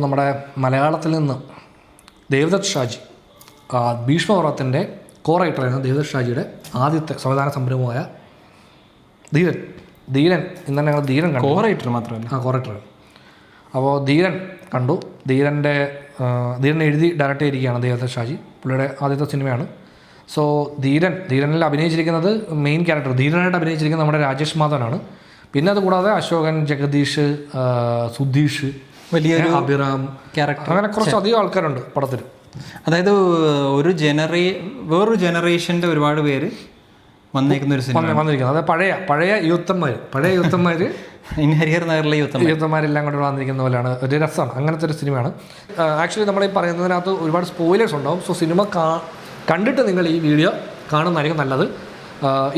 നമ്മുടെ മലയാളത്തിൽ നിന്ന് ദേവദത്ത് ഷാജി, ഭീഷ്മപർവ്വത്തിൻ്റെ കോ റൈറ്ററായിരുന്നു ദേവദത്ത് ഷാജിയുടെ ആദ്യത്തെ സംവിധാന സംരംഭമായ ധീരൻ ഇന്ന് തന്നെ ഞങ്ങൾ ധീരൻ കണ്ടു. കോ റൈറ്റർ മാത്രമല്ല, കോ റൈറ്റർ. അപ്പോൾ ധീരൻ കണ്ടു. ധീരൻ എഴുതി ഡയറക്റ്റ് ചെയ്തിരിക്കുകയാണ് ദേവദത്ത് ഷാജി. പുള്ളിയുടെ ആദ്യത്തെ സിനിമയാണ്. സോ ധീരനിൽ അഭിനയിച്ചിരിക്കുന്നത് മെയിൻ ക്യാരക്ടർ ധീരനായിട്ട് അഭിനയിച്ചിരിക്കുന്നത് നമ്മുടെ രാജേഷ് മാധവനാണ്. പിന്നെ അതുകൂടാതെ അശോകൻ, ജഗദീഷ്, സുധീഷ്, വലിയൊരു അഭിറാം ക്യാരക്ടർ, അങ്ങനെ കുറച്ചധികം ആൾക്കാരുണ്ട് പടത്തിൽ. അതായത് വേറൊരു ജനറേഷൻ്റെ ഒരുപാട് പേര് വന്നേക്കുന്ന ഒരു സിനിമ വന്നിരിക്കുന്നത്. അതായത് പഴയ യൂത്തന്മാർ ഇനി ഹരിഹർ നഗറിലെ യൂത്തന്മാരെല്ലാം കൊണ്ട് വന്നിരിക്കുന്ന പോലെയാണ്. ഒരു രസമാണ് അങ്ങനത്തെ ഒരു സിനിമയാണ്. ആക്ച്വലി നമ്മൾ ഈ പറയുന്നതിനകത്ത് ഒരുപാട് സ്പോയിലേഴ്സ് ഉണ്ടാവും. സോ സിനിമ കണ്ടിട്ട് നിങ്ങൾ ഈ വീഡിയോ കാണുന്നതായിരിക്കും നല്ലത്.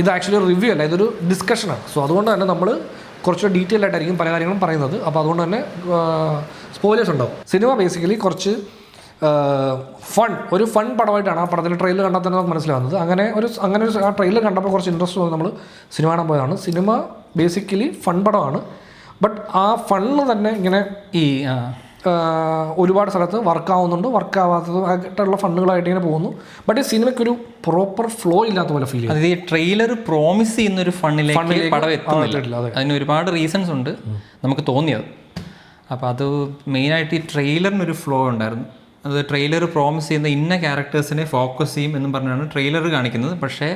ഇത് ആക്ച്വലി ഒരു റിവ്യൂ അല്ല, ഇതൊരു ഡിസ്കഷനാണ്. സോ അതുകൊണ്ട് തന്നെ നമ്മൾ കുറച്ച് ഡീറ്റെയിൽ ആയിട്ടായിരിക്കും പല കാര്യങ്ങളും പറയുന്നത്. അപ്പോൾ അതുകൊണ്ട് തന്നെ സ്പോയിലേഴ്സ് ഉണ്ടാവും. സിനിമ ബേസിക്കലി കുറച്ച് ഒരു ഫൺ പടമായിട്ടാണ്. ആ പടത്തിൽ ട്രെയിലർ കണ്ടാൽ തന്നെ നമുക്ക് മനസ്സിലാവുന്നത്. അങ്ങനെ ഒരു ആ ട്രെയിലർ കണ്ടപ്പോൾ കുറച്ച് ഇൻട്രസ്റ്റ് തോന്നി നമ്മൾ സിനിമ കാണാൻ പോയതാണ്. സിനിമ ബേസിക്കലി ഫൺ പടമാണ്. ബട്ട് ആ ഫണ്ണ് തന്നെ ഇങ്ങനെ ഒരുപാട് സ്ഥലത്ത് വർക്കാവുന്നുണ്ട്, വർക്കാവാത്തതും ആയിട്ടുള്ള ഫണ്ടുകളായിട്ട് ഇങ്ങനെ പോകുന്നു. ബട്ട് ഈ സിനിമയ്ക്കൊരു പ്രോപ്പർ ഫ്ലോ ഇല്ലാത്ത പോലെ ഫീൽ ചെയ്യും. ഈ ട്രെയിലർ പ്രോമിസ് ചെയ്യുന്നൊരു ഫണ്ണിലേക്ക് പടം എത്തുന്നില്ല. അതിന് ഒരുപാട് റീസൺസ് ഉണ്ട് നമുക്ക് തോന്നിയത്. അപ്പോൾ അത് മെയിനായിട്ട് ഈ ട്രെയിലറിനൊരു ഫ്ലോ ഉണ്ടായിരുന്നു. അത് ട്രെയിലർ പ്രോമിസ് ചെയ്യുന്ന ഇന്ന ക്യാരക്ടേഴ്സിനെ ഫോക്കസ് ചെയ്യും എന്നും പറഞ്ഞാണ് ട്രെയിലർ കാണിക്കുന്നത്. പക്ഷേ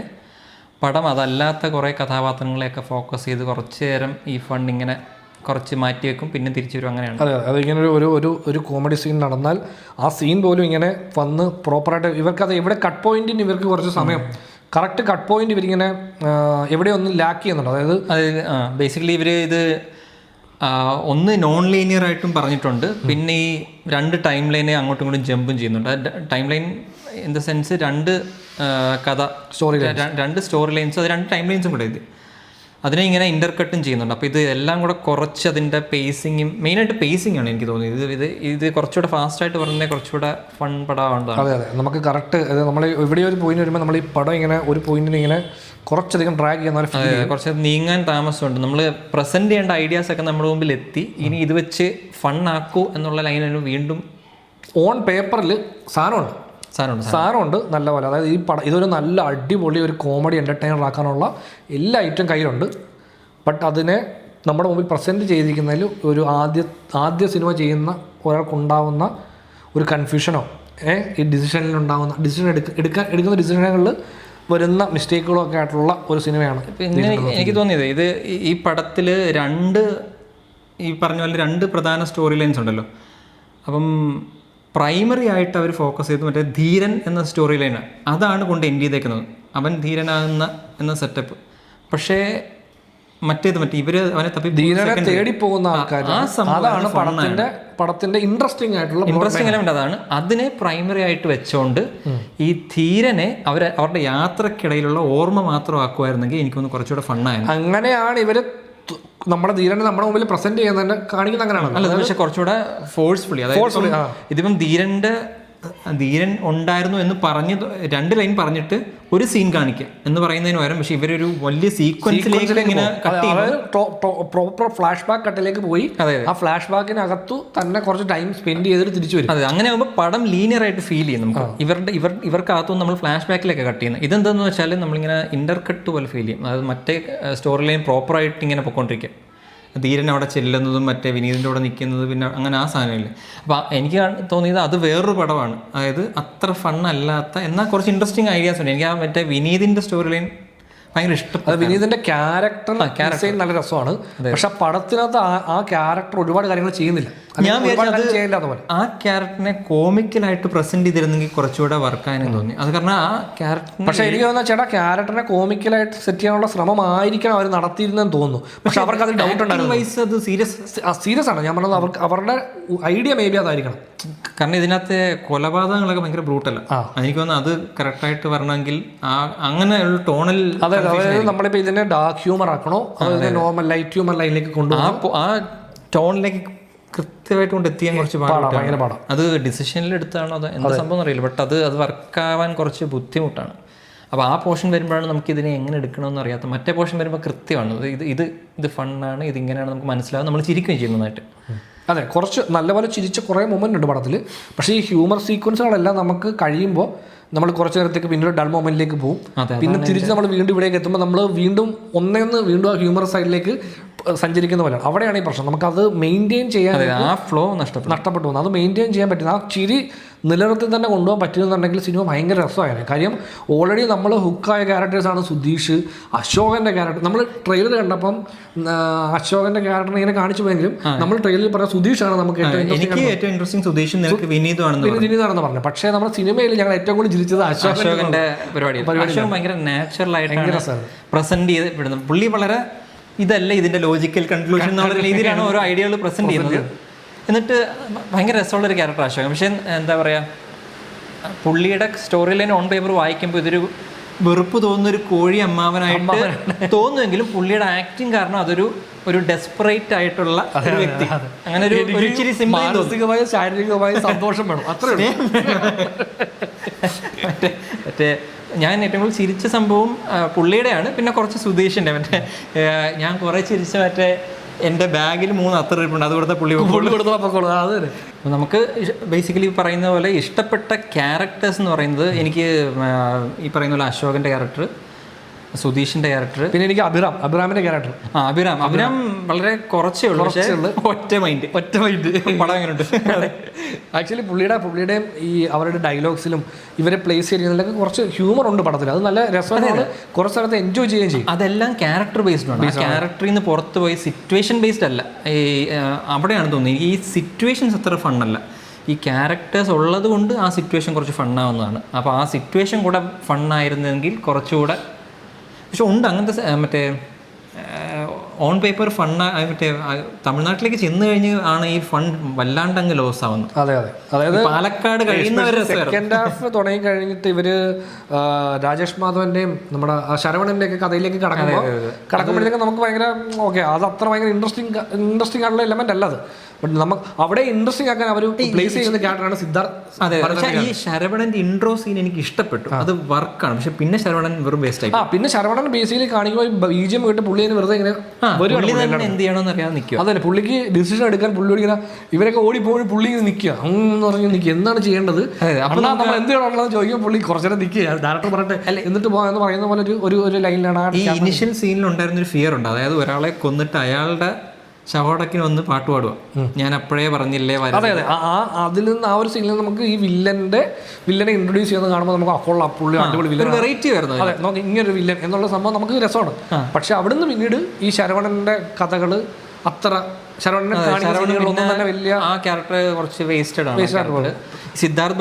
പടം അതല്ലാത്ത കുറേ കഥാപാത്രങ്ങളെയൊക്കെ ഫോക്കസ് ചെയ്ത് കുറച്ച് നേരം ഈ ഫണ്ട് ഇങ്ങനെ കുറച്ച് മാറ്റി വെക്കും, പിന്നെ തിരിച്ചു വരും. അങ്ങനെയാണ്. അതെ, അതിങ്ങനെ ഒരു കോമഡി സീൻ നടന്നാൽ ആ സീൻ പോലും ഇങ്ങനെ വന്ന് പ്രോപ്പറായിട്ട് ഇവർക്കത് എവിടെ കട്ട് പോയിന്റിന് ഇവർക്ക് കുറച്ച് സമയം കറക്റ്റ് കട്ട് പോയിന്റ് ഇവരിങ്ങനെ എവിടെയൊന്നും ലാക്ക് ചെയ്യുന്നുണ്ട്. അതായത് ബേസിക്കലി ഇവർ ഇത് ഒന്ന് നോൺ ലീനിയർ ആയിട്ടും പറഞ്ഞിട്ടുണ്ട്. പിന്നെ ഈ 2 ടൈം ലൈനെ അങ്ങോട്ടും ഇങ്ങോട്ടും ജമ്പും ചെയ്യുന്നുണ്ട്. Time line in the sense 2 story lines, അത് 2 ടൈം ലൈൻസും കൂടെ ഇത് അതിനെ ഇങ്ങനെ ഇൻ്റർകട്ടും ചെയ്യുന്നുണ്ട്. അപ്പോൾ ഇത് എല്ലാം കൂടെ കുറച്ച് അതിൻ്റെ പേസിങ്ങും, മെയിനായിട്ട് പേസിംഗ് ആണ് എനിക്ക് തോന്നിയത്. ഇത് കുറച്ചുകൂടെ ഫാസ്റ്റായിട്ട് പറഞ്ഞാൽ കുറച്ചുകൂടെ ഫൺ പടമാവേണ്ടതാണ്. അതെ, നമുക്ക് കറക്റ്റ് നമ്മൾ ഇവിടെ ഒരു പോയിന്റ് വരുമ്പോൾ നമ്മൾ ഈ പടം ഇങ്ങനെ ഒരു പോയിന്റിന് ഇങ്ങനെ കുറച്ചധികം ഡ്രാഗ് ചെയ്യുന്ന കുറച്ച് നീങ്ങാൻ താമസമുണ്ട്. നമ്മൾ പ്രസൻറ്റ് ചെയ്യേണ്ട ഐഡിയാസൊക്കെ നമ്മുടെ മുമ്പിൽ എത്തി. ഇനി ഇത് വെച്ച് ഫണ്ണാക്കൂ എന്നുള്ള ലൈനിന് വീണ്ടും ഓൺ പേപ്പറിൽ സാധനമുണ്ട് നല്ല പോലെ. അതായത് ഈ പടം ഇതൊരു നല്ല അടിപൊളി ഒരു കോമഡി എൻ്റർടൈനർ ആക്കാനുള്ള എല്ലാ ഐറ്റം കയ്യിലുണ്ട്. ബട്ട് അതിനെ നമ്മുടെ മുമ്പിൽ പ്രസൻറ്റ് ചെയ്തിരിക്കുന്നതിൽ ഒരു ആദ്യ സിനിമ ചെയ്യുന്ന ഒരാൾക്കുണ്ടാവുന്ന ഒരു കൺഫ്യൂഷനോ ഈ ഡിസിഷൻ എടുക്കുന്ന ഡിസിഷനുകളിൽ വരുന്ന മിസ്റ്റേക്കുകളോ ഒക്കെ ആയിട്ടുള്ള ഒരു സിനിമയാണ്. പിന്നെ എനിക്ക് തോന്നിയത് ഇത് ഈ പടത്തിൽ ഈ പറഞ്ഞ പോലെ 2 പ്രധാന സ്റ്റോറി ലൈൻസ് ഉണ്ടല്ലോ. അപ്പം പ്രൈമറി ആയിട്ട് അവർ ഫോക്കസ് ചെയ്ത് മറ്റേ ധീരൻ എന്ന സ്റ്റോറി ലൈനാണ്. അതാണ് കൊണ്ട് എൻഡ് ചെയ്തേക്കുന്നത്, അവൻ ധീരനാകുന്ന എന്ന സെറ്റപ്പ്. പക്ഷേ മറ്റേ ഇവര് അവനെ തപ്പി ധീരനെ തേടി പോകുന്ന ആൾക്കാർ, അതാണ് പടത്തിന്റെ ഇൻട്രസ്റ്റിംഗ് എലമെന്റ്. അതാണ് അതിനെ പ്രൈമറി ആയിട്ട് വെച്ചോണ്ട് ഈ ധീരനെ അവരുടെ യാത്രക്കിടയിലുള്ള ഓർമ്മ മാത്രമാക്കുമായിരുന്നെങ്കിൽ എനിക്കൊന്ന് കുറച്ചുകൂടെ ഫണ്ണായിരുന്നു. അങ്ങനെയാണ് ഇവര് നമ്മുടെ ധീരനെ നമ്മുടെ മുമ്പിൽ പ്രസന്റ് ചെയ്യുന്നതിന്റെ കാണിക്കുന്ന അങ്ങനെയാണ്. അല്ല, പക്ഷെ കുറച്ചുകൂടെ ഫോഴ്സ്ഫുള്ളി. അതായത് ഇതിപ്പം ധീരൻ ഉണ്ടായിരുന്നു എന്ന് പറഞ്ഞ് 2 ലൈൻ പറഞ്ഞിട്ട് ഒരു സീൻ കാണിക്കുക എന്ന് പറയുന്നതിന് പകരം പക്ഷെ ഇവരൊരു വലിയ സീക്വൻസിലേക്ക് ഇങ്ങനെ പ്രോപ്പർ ഫ്ലാഷ് ബാക്ക് കട്ടിലേക്ക് പോയി ആ ഫ്ലാഷ് ബാക്കിനകത്തു തന്നെ കുറച്ച് ടൈം സ്പെൻഡ് ചെയ്തിട്ട് തിരിച്ചു വരും. അതെ, അങ്ങനെ ആകുമ്പോൾ പടം ലീനിയർ ആയിട്ട് ഫീൽ ചെയ്യും നമുക്ക്. ഇവർക്കകത്തും നമ്മൾ ഫ്ലാഷ് ബാക്കിലൊക്കെ കട്ട് ചെയ്യുന്നത്. ഇതെന്താണെന്ന് വെച്ചാൽ നമ്മളിങ്ങനെ ഇന്റർകട്ട് പോലെ ഫീൽ ചെയ്യും. അതായത് മറ്റേ സ്റ്റോറി ലൈൻ പ്രോപ്പറായിട്ട് ഇങ്ങനെ പൊയ്ക്കൊണ്ടിരിക്കുക. ധീരൻ അവിടെ ചെല്ലുന്നതും മറ്റേ വിനീതിൻ്റെ കൂടെ നിൽക്കുന്നത്, പിന്നെ അങ്ങനെ ആ സാധനമില്ല. അപ്പോൾ എനിക്ക് തോന്നിയത് അത് വേറൊരു പടമാണ്. അതായത് അത്ര ഫണ്ണല്ലാത്ത എന്നാൽ കുറച്ച് ഇൻട്രസ്റ്റിംഗ് ഐഡിയാസ് ഉണ്ട്. എനിക്ക് ആ മറ്റേ വിനീതിൻ്റെ സ്റ്റോറി ലൈൻ ഭയങ്കര ഇഷ്ടം. വിനീതിന്റെ ക്യാരക്ടർ നല്ല രസമാണ്. പക്ഷെ പടത്തിനകത്ത് ആ ക്യാരക്ടർ ഒരുപാട് കാര്യങ്ങൾ ചെയ്യുന്നില്ല. ഞാൻ ആ ക്യാരക്ടറിനെ കോമിക്കലായിട്ട് പ്രസന്റ് ചെയ്തിരുന്നെങ്കിൽ കുറച്ചുകൂടെ വർക്കായെന്ന് തോന്നി. അത് കാരണം ആ ക്യാരക്ടർ, പക്ഷെ എനിക്ക് തോന്നുന്ന ചേട്ടാ ക്യാരക്ടറിനെ കോമിക്കലായിട്ട് സെറ്റ് ചെയ്യാനുള്ള ശ്രമമായിരിക്കണം അവർ നടത്തിയിരുന്നെന്ന് തോന്നുന്നു. പക്ഷെ അവർക്ക് അതിൽ ഡൗട്ട് ഉണ്ടായിരുന്നു. സീരിയസ് ആണ് ഞാൻ പറഞ്ഞത്. അവരുടെ ഐഡിയ മേ ബി അതായിരിക്കണം. കാരണം ഇതിനകത്തെ കൊലപാതകങ്ങളൊക്കെ ഭയങ്കര ബ്രൂട്ടല്ല. എനിക്ക് തോന്നുന്നു അത് കറക്റ്റായിട്ട് വരണമെങ്കിൽ അങ്ങനെ ഒരു ടോണിൽ, അതായത് നമ്മളിപ്പോ ഇതിനെ ഡാർക്ക് ഹ്യൂമർ ആക്കണോ നോർമൽ ലൈറ്റ് ഹ്യൂമർ ലൈനിലേക്ക് കൊണ്ടുപോകും. ആ ടോണിലേക്ക് കൃത്യമായിട്ട് കൊണ്ട് എത്തിയാൻ കുറച്ച് ഭയങ്കര പാടാണ്. അത് ഡിസിഷനിൽ എടുത്താണോ അത് എന്താ സംഭവം അറിയില്ല. ബട്ട് അത് വർക്കാവാൻ കുറച്ച് ബുദ്ധിമുട്ടാണ്. അപ്പോൾ ആ പോർഷൻ വരുമ്പോഴാണ് നമുക്ക് ഇതിനെ എങ്ങനെ എടുക്കണമെന്ന് അറിയാത്ത. മറ്റേ പോർഷൻ വരുമ്പോൾ കൃത്യമാണ് ഇത് ഫണ്ണാണ്, ഇതിങ്ങനെയാണ് നമുക്ക് മനസ്സിലാവും, നമ്മൾ ചിരിക്കുകയും ചെയ്യുന്നതായിട്ട്. അതെ, കുറച്ച് നല്ലപോലെ ചിരിച്ച കുറേ മൊമെൻ്റ് ഉണ്ട് പടത്തിൽ. പക്ഷേ ഈ ഹ്യൂമർ സീക്വൻസുകളെല്ലാം നമുക്ക് കഴിയുമ്പോൾ നമ്മൾ കുറച്ച് നേരത്തേക്ക് പിന്നീട് ഡൾ മൊമെന്റിലേക്ക് പോകും. പിന്നെ തിരിച്ച് നമ്മൾ വീണ്ടും ഇവിടേക്ക് എത്തുമ്പോൾ നമ്മൾ വീണ്ടും വീണ്ടും ആ ഹ്യൂമർ സൈഡിലേക്ക് സഞ്ചരിക്കുന്ന പോലെയാണ്. അവിടെയാണ് ഈ പ്രശ്നം. നമുക്കത് മെയിൻറ്റെയിൻ ചെയ്യാൻ ആ ഫ്ലോ നഷ്ടപ്പെട്ടു പോകുന്നു. അത് മെയിൻറ്റെയിൻ ചെയ്യാൻ പറ്റുന്ന ആ ചിരി നിലനിർത്തി തന്നെ കൊണ്ടുപോകാൻ പറ്റുമെന്നുണ്ടെങ്കിൽ സിനിമ ഭയങ്കര രസമായിരുന്നു. കാര്യം ഓൾറെഡി നമ്മൾ ഹുക്കായ ക്യാരക്ടേഴ്സാണ് സുധീഷ്, അശോകൻ്റെ ക്യാരക്ടർ. നമ്മൾ ട്രെയിലർ കണ്ടപ്പം അശോകൻ്റെ ക്യാരക്ടർ ഇങ്ങനെ കാണിച്ചു പോയെങ്കിലും നമ്മൾ ട്രെയിലറിൽ പറഞ്ഞ സുധീഷാണ് നമുക്ക് ഏറ്റവും ഇൻട്രസ്റ്റിംഗ്. സുധീഷ് വിനീതാണെന്ന് പറഞ്ഞു. പക്ഷേ നമ്മുടെ സിനിമയിൽ ഞങ്ങൾ ഏറ്റവും കൂടുതൽ ചിരിച്ചത് അശോകന്റെ പരിപാടി. ഭയങ്കര നാച്ചുറൽ ആയിട്ട് പ്രസന്റ് ചെയ്ത് പുള്ളി വളരെ ഇതല്ല ഇതിന്റെ ലോജിക്കൽ കൺക്ലൂഷൻ എന്നുള്ള രീതിയിലാണ് ഓരോ ഐഡിയകൾ പ്രസന്റ് ചെയ്യുന്നത്. എന്നിട്ട് ഭയങ്കര രസമുള്ളൊരു ക്യാരക്ടർ അശോകൻ. പക്ഷേ എന്താ പറയുക, പുള്ളിയുടെ സ്റ്റോറി ലൈൻ ഓൺ പേപ്പർ വായിക്കുമ്പോൾ ഇതൊരു വെറുപ്പ് തോന്നുന്നൊരു കോഴി അമ്മാവനായിട്ട് തോന്നുമെങ്കിലും പുള്ളിയുടെ ആക്ടിങ് കാരണം ഒരു ഡെസ്പറേറ്റ് ആയിട്ടുള്ള ഒരു വ്യക്തി. അങ്ങനെ ഒരു ഇച്ചിരി മാനസികമായ ശാരീരികമായ സന്തോഷം വേണം, അത്രേ. മറ്റേ ഞാൻ ഏറ്റവും കൂടുതൽ ചിരിച്ച സംഭവം പുള്ളിയുടെയാണ്. പിന്നെ കുറച്ച് സുധീഷിൻ്റെ ഞാൻ കുറേ ചിരിച്ച എൻ്റെ ബാഗിൽ 3 അത്തർ ഇരിപ്പുണ്ട്, അത് കൊടുത്ത പുള്ളി അപ്പോൾ നമുക്ക് ബേസിക്കലി പറയുന്ന പോലെ ഇഷ്ടപ്പെട്ട ക്യാരക്ടേഴ്സ് എന്ന് പറയുന്നത് എനിക്ക് ഈ പറയുന്ന പോലെ അശോകൻ്റെ ക്യാരക്ടർ, സുധീഷിന്റെ ക്യാരക്ടർ, പിന്നെ എനിക്ക് അഭിറാമിന്റെ ക്യാരക്ടർ. അഭിരാം വളരെ കുറച്ചേ ഉള്ളൂ, പക്ഷേ ഒറ്റ മൈൻഡ് പടം എങ്ങനെയുണ്ട്. ആക്ച്വലി പുള്ളിയുടെ ഈ അവരുടെ ഡയലോഗ്സിലും ഇവരെ പ്ലേസ് ചെയ്യുന്നതിലൊക്കെ കുറച്ച് ഹ്യൂമർ ഉണ്ട് പടത്തിൽ. അത് നല്ല രസമാണ്, കുറച്ച് സ്ഥലത്ത് എൻജോയ് ചെയ്യുകയും ചെയ്യും. അതെല്ലാം ക്യാരക്ടർ ബേസ്ഡ് ആണ്. ക്യാരക്ടറിൽ നിന്ന് പുറത്ത് പോയി സിറ്റുവേഷൻ ബേസ്ഡ് അല്ല. അവിടെയാണ് തോന്നുന്നത് ഈ സിറ്റുവേഷൻസ് അത്ര ഫണ്ണല്ല. ഈ ക്യാരക്ടേഴ്സ് ഉള്ളത് കൊണ്ട് ആ സിറ്റുവേഷൻ കുറച്ച് ഫണ്ണാവുന്നതാണ്. അപ്പോൾ ആ സിറ്റുവേഷൻ കൂടെ ഫണ്ണായിരുന്നെങ്കിൽ കുറച്ചുകൂടെ. പക്ഷെ ഉണ്ട് അങ്ങനത്തെ മറ്റേ ഓൺ പേപ്പർ ഫണ്ട് മറ്റേ തമിഴ്നാട്ടിലേക്ക് ചെന്ന് കഴിഞ്ഞ് ആണ് ഈ ഫണ്ട് വല്ലാണ്ട് അങ്ങ് ലോസ് ആവുന്നത്. അതെ, അതായത് പാലക്കാട് കഴിയുന്നവരെ സെക്കൻഡ് ഹാഫ് തുടങ്ങി കഴിഞ്ഞിട്ട് ഇവര് രാജേഷ് മാധവന്റെയും നമ്മുടെ ശരവണന്റെ ഒക്കെ കഥയിലേക്ക് കടക്കുമ്പോഴത്തേക്ക് നമുക്ക് ഭയങ്കര ഓക്കെ, അത് അത്ര ഭയങ്കര ഇൻട്രസ്റ്റിംഗ് ആയിട്ടുള്ള എലമെന്റ് അല്ല അത്. ബട്ട് നമുക്ക് അവിടെ ഇൻട്രസ്റ്റിംഗ് ആക്കാൻ അവർ പ്ലേസ് ചെയ്യുന്ന ക്യാരക്ടറാണ് സിദ്ധാർത്ഥ്. അതെ, പക്ഷേ ഈ ശരവണന്റെ ഇൻട്രോ സീൻ എനിക്ക് ഇഷ്ടപ്പെട്ടു, അത് വർക്കാണ്. പക്ഷെ പിന്നെ ശരവണൻ വെറും വേസ്റ്റ് ആയി. പിന്നെ ശരവണൻ ബേസിക്കലി കാണിക്കുമ്പോൾ ബീജം വീട്ട് പുള്ളി വെറുതെ ഇങ്ങനെ എന്ത് ചെയ്യണമെന്ന് അറിയാതെ നിൽക്കുക. അതല്ലേ, പുള്ളിക്ക് ഡിസിഷൻ എടുക്കാൻ പുള്ളി ഇങ്ങനെ ഇവരൊക്കെ ഓടിപ്പോയി പുള്ളി ഇങ്ങനെ നിൽക്കുക എന്ന് പറഞ്ഞ് നിൽക്കുക, എന്താണ് ചെയ്യേണ്ടത്, അപ്പോൾ നമ്മൾ എന്ത് ചെയ്യണമെന്ന് ചോദിക്കുമ്പോൾ പുള്ളി കുറച്ചേരം നിൽക്കുക, ഡയറക്ടർ പറഞ്ഞിട്ട് എന്നിട്ട് പോകാന്ന് പറയുന്ന പോലെ ഒരു ലൈനിലാണ്. ഈ ഇനിഷ്യൽ സീനിൽ ഉണ്ടായിരുന്നൊരു ഫിയർ ഉണ്ട്, അതായത് ഒരാളെ കൊന്നിട്ട് അയാളുടെ ശവടക്കിന് വന്ന് പാട്ട് പാടുക, ഞാൻ അപ്പോഴേ പറഞ്ഞില്ലേ. അതെ, അതിൽ നിന്ന് ആ ഒരു സീനിൽ നമുക്ക് ഈ വില്ലനെ ഇൻട്രൊഡ്യൂസ് ചെയ്യുന്നത് കാണുമ്പോൾ നമുക്ക് അപ്പോൾ പുള്ളി അടിപൊളി വില്ലൻ, വെറൈറ്റി വരുന്നു. അതെ, നമുക്ക് ഇങ്ങനൊരു വില്ലൻ എന്നുള്ള സംഭവം നമുക്ക് രസമാണ്. പക്ഷെ അവിടുന്ന് പിന്നീട് ഈ ശരവണന്റെ കഥകൾ അത്ര വലിയ ആ ക്യാരക്ടർ കുറച്ച് വേസ്റ്റഡ് ആണ്. സിദ്ധാർത്ഥ്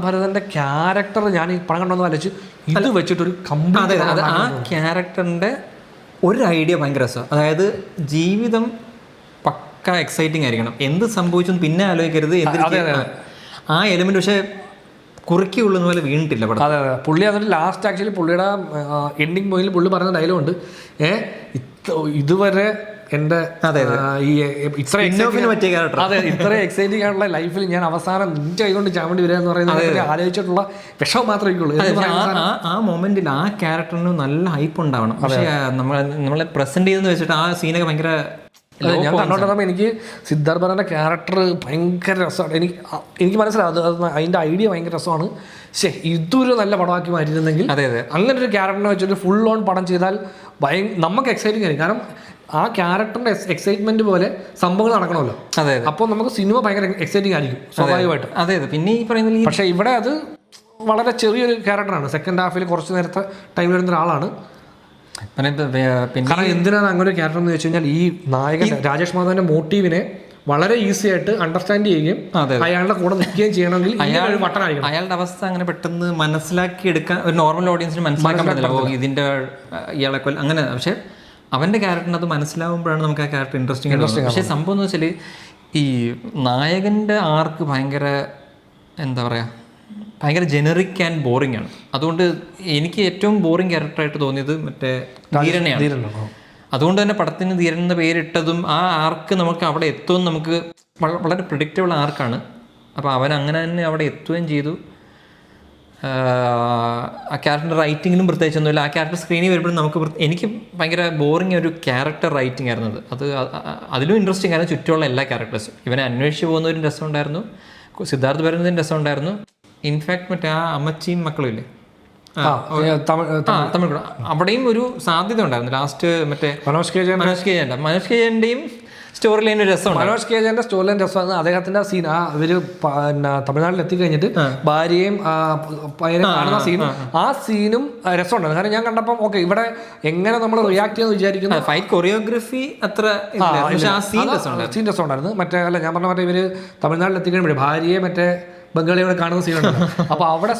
ഭരതന്റെ ക്യാരക്ടർ ഞാൻ ഈ പടം കണ്ടോന്ന് ആലോചിച്ച് ഇത് വെച്ചിട്ടൊരു കംപ്ലീറ്റ് ആ ക്യാരക്ടറിന്റെ ഒരു ഐഡിയ ഭയങ്കര രസമാണ്. അതായത് ജീവിതം പക്ക എക്സൈറ്റിംഗ് ആയിരിക്കണം, എന്ത് സംഭവിച്ചു പിന്നെ ആലോചിക്കരുത്. ആ എലിമെന്റ് പക്ഷേ കുറുക്കിയുള്ളൂ പോലെ വീണിട്ടില്ല പടം. അതെ, പുള്ളി അതിന് ലാസ്റ്റ് ആക്ച്വലി പുള്ളിയുടെ എൻഡിങ് പോയിന്റിൽ പുള്ളി പറയുന്ന ഡയലോഗ് ഉണ്ട്, ഇതുവരെ എൻ്റെ ഇത്ര എക്സൈറ്റിംഗ് ആയിട്ടുള്ള ലൈഫിൽ ഞാൻ അവസാനം നിന്റെ കൈകൊണ്ട് ചാവേണ്ടി വരിക എന്ന് പറയുന്നത് ആലോചിച്ചിട്ടുള്ള വിഷമം മാത്രമേ ഉള്ളൂ. ആ മൊമെന്റിൽ ആ ക്യാരക്ടറിന് നല്ല ഹൈപ്പ് ഉണ്ടാവണം. പക്ഷേ നമ്മളെ പ്രസന്റ് ചെയ്തെന്ന് വെച്ചിട്ട് ആ സീനൊക്കെ ഭയങ്കര ഞാൻ കണ്ടോണ്ടിരുന്നപ്പോൾ എനിക്ക് സിദ്ധാർത്ഥ് ഭരതന്റെ ക്യാരക്ടർ ഭയങ്കര രസമാണ്. എനിക്ക് മനസ്സിലാവും അതിൻ്റെ ഐഡിയ ഭയങ്കര രസമാണ്. പക്ഷേ ഇതൊരു നല്ല പടമാക്കി മാറ്റിയിരുന്നെങ്കിൽ, അങ്ങനെ ഒരു ക്യാരക്ടറിനെ വെച്ചിട്ട് ഫുൾ ഓൺ പടം ചെയ്താൽ നമുക്ക് എക്സൈറ്റിംഗ് ആയിരിക്കും. കാരണം ആ ക്യാരക്ടറിന്റെ എക്സൈറ്റ്മെന്റ് പോലെ സംഭവങ്ങൾ നടക്കണമല്ലോ. അപ്പോൾ നമുക്ക് സിനിമ ഭയങ്കര എക്സൈറ്റിംഗ് ആയിരിക്കും സ്വാഭാവികമായിട്ടും. അതെ, പിന്നെ ഈ പറയുന്ന പക്ഷേ ഇവിടെ അത് വളരെ ചെറിയൊരു ക്യാരക്ടറാണ്. സെക്കൻഡ് ഹാഫിൽ കുറച്ച് നേരത്തെ ടൈമിൽ വരുന്ന ഒരാളാണ്. കാരണം എന്തിനാണ് അങ്ങനെ ഒരു ക്യാരക്ടർ എന്ന് വെച്ച് കഴിഞ്ഞാൽ ഈ നായകൻ രാജേഷ് മാധവന്റെ മോട്ടീവിനെ വളരെ ഈസി ആയിട്ട് അണ്ടർസ്റ്റാൻഡ് ചെയ്യുകയും അയാളുടെ കൂടെ നിൽക്കുകയും ചെയ്യണമെങ്കിൽ അയാളുടെ അവസ്ഥ അങ്ങനെ പെട്ടെന്ന് മനസ്സിലാക്കി എടുക്കാൻ ഒരു നോർമൽ ഓഡിയൻസിന് മനസ്സിലാക്കാൻ പറ്റില്ല ഇതിന്റെ ഇയാളെ അങ്ങനെ. പക്ഷെ അവന്റെ ക്യാരക്ടറിന് അത് മനസ്സിലാവുമ്പോഴാണ് നമുക്ക് ആ ക്യാരക്ടർ ഇൻട്രസ്റ്റിംഗ്. പക്ഷേ സംഭവം എന്ന് വെച്ചാൽ ഈ നായകന്റെ ആർക്ക് ഭയങ്കര എന്താ പറയാ, ഭയങ്കര ജനറിക് ആൻഡ് ബോറിംഗ് ആണ്. അതുകൊണ്ട് എനിക്ക് ഏറ്റവും ബോറിംഗ് ക്യാരക്ടറായിട്ട് തോന്നിയത് മറ്റേ ധീരനെയാണ്. അതുകൊണ്ട് തന്നെ പടത്തിന് ധീരൻ എന്ന പേരിട്ടതും ആ ആർക്ക് നമുക്ക് അവിടെ എത്തുമെന്ന് നമുക്ക് വളരെ പ്രിഡിക്റ്റബിൾ ആർക്കാണ്. അപ്പോൾ അവൻ അങ്ങനെ തന്നെ അവിടെ എത്തുകയും ചെയ്തു. ആ ക്യാരക്ടറിൻ്റെ റൈറ്റിങ്ങിലും പ്രത്യേകിച്ചൊന്നുമില്ല. ആ ക്യാരക്ടർ സ്ക്രീനിൽ വരുമ്പോഴും എനിക്ക് ഭയങ്കര ബോറിങ് ഒരു ക്യാരക്ടർ റൈറ്റിംഗ് ആയിരുന്നു അത്. അതിലും ഇൻട്രസ്റ്റിംഗ് ആയിരുന്നു ചുറ്റുമുള്ള എല്ലാ ക്യാരക്ടേഴ്സും. ഇവനെ അന്വേഷിച്ച് പോകുന്നവരും രസമുണ്ടായിരുന്നു, സിദ്ധാർത്ഥ് വരുന്നതിന് രസമുണ്ടായിരുന്നു. ഇൻഫാക്ട് മറ്റേ ആ അമ്മച്ചിയും മക്കളും ഇല്ലേ തമിഴ്, അവിടെയും ഒരു സാധ്യത ഉണ്ടായിരുന്നു. ലാസ്റ്റ് മറ്റേ മനോജ് കെ ജയന്റെയും സ്റ്റോറി ലൈൻ രസമാണ്. മനോജ് കെ ജയന്റെ സ്റ്റോറി ലൈൻ രസമാണ്. അദ്ദേഹത്തിന്റെ സീൻ ഇവര് തമിഴ്നാട്ടിൽ എത്തിക്കഴിഞ്ഞിട്ട് ഭാര്യയും പയ്യനെ കാണുന്ന സീനും ആ സീനും രസമുണ്ടായിരുന്നു. കാരണം ഞാൻ കണ്ടപ്പോൾ ഓക്കെ ഇവിടെ എങ്ങനെ നമ്മൾ റിയാക്ട് ചെയ്യുന്ന വിചാരിക്കുന്നു. ഫൈറ്റ് കൊറിയോഗ്രഫി അത്ര സീൻ രസമുണ്ടായിരുന്നു. മറ്റേ അല്ല ഞാൻ പറഞ്ഞ മറ്റേ ഇവര് തമിഴ്നാട്ടിൽ എത്തിക്കഴിയുമ്പോഴേ ഭാര്യയെ മറ്റേ ബംഗാളിയോടെ കാണുന്ന സീനുണ്ട്. അപ്പൊ അവിടെ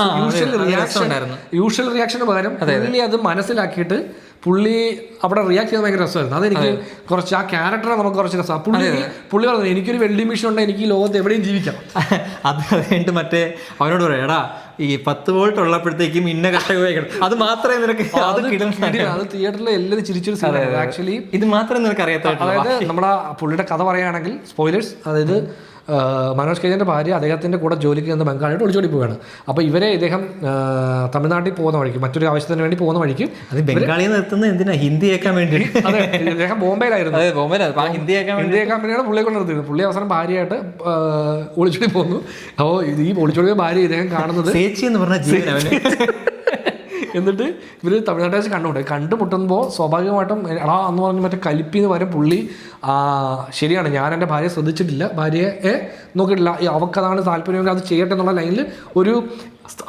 യൂഷ്വൽ റിയാക്ഷന് പകരം പുള്ളി അത് മനസ്സിലാക്കിയിട്ട് പുള്ളി അവിടെ റിയാക്ട് ചെയ്യുന്നത് ഭയങ്കര രസമായിരുന്നു. അതെനിക്ക് കുറച്ച് ആ ക്യാരക്ടറെ നമുക്ക് കുറച്ച് രസമാണ്. പുള്ളി പറഞ്ഞു എനിക്കൊരു വെൽഡിംഗ് മെഷീൻ ഉണ്ട്, എനിക്ക് ഈ ലോകത്ത് എവിടെയും ജീവിക്കാം. അത് കഴിഞ്ഞിട്ട് മറ്റേ അവനോട് പറയാം, എടാ ഈ 10 വോൾട്ട് ഉള്ളപ്പോഴത്തേക്കും ഇന്ന കഷ്ടം അത് മാത്രമേ നിനക്ക് അത് തിയേറ്ററിൽ എല്ലാവരും ചിരിച്ചൊരു സീനാണ്. ആക്ച്വലി ഇത് മാത്രമേ നിനക്ക് അറിയാത്ത. അതായത് നമ്മുടെ പുള്ളിയുടെ കഥ പറയുകയാണെങ്കിൽ സ്പോയിലേഴ്സ്, അതായത് മനോജ് കെ ജയന്റെ ഭാര്യ അദ്ദേഹത്തിന്റെ കൂടെ ജോലിക്ക് നിന്ന് ബംഗാളിലോട്ട് ഒളിച്ചോടി പോവുകയാണ്. അപ്പോൾ ഇദ്ദേഹം തമിഴ്നാട്ടിൽ പോകുന്ന വഴിക്ക് മറ്റൊരു ആവശ്യത്തിന് വേണ്ടി പോകുന്ന വഴിക്ക് അത് ബംഗാളിയിൽ നിർത്തുന്നത് എന്തിനാ? ഹിന്ദി കേൾക്കാൻ വേണ്ടി. അതെ, ഇദ്ദേഹം ബോംബെയിലായിരുന്നു. ഹിന്ദി കേൾക്കാൻ വേണ്ടിയാണ് പുള്ളിയെ കൊണ്ട് നിർത്തിയത്. പുള്ളി അവസാനം ഭാര്യയായിട്ട് ഒളിച്ചോടി പോകുന്നു. അപ്പോൾ ഈ ഒളിച്ചോടിയ ഭാര്യ ഇദ്ദേഹം കാണുന്നത് ചേച്ചി എന്ന് പറഞ്ഞ ജീവൻ. എന്നിട്ട് ഇവർ തമിഴ്നാട്ടിൽ കണ്ടുമുട്ടുമ്പോൾ സ്വാഭാവികമായിട്ടും എടാ എന്ന് പറഞ്ഞ് മറ്റേ കലിപ്പിന്ന് വരെ പുള്ളി ശരിയാണ്, ഞാൻ എൻ്റെ ഭാര്യയെ ശ്രദ്ധിച്ചിട്ടില്ല, ഭാര്യയെ നോക്കിയിട്ടില്ല, അവക്കതാണ് താല്പര്യമെങ്കിൽ അത് ചെയ്യട്ടെ എന്നുള്ള ലൈനിൽ ഒരു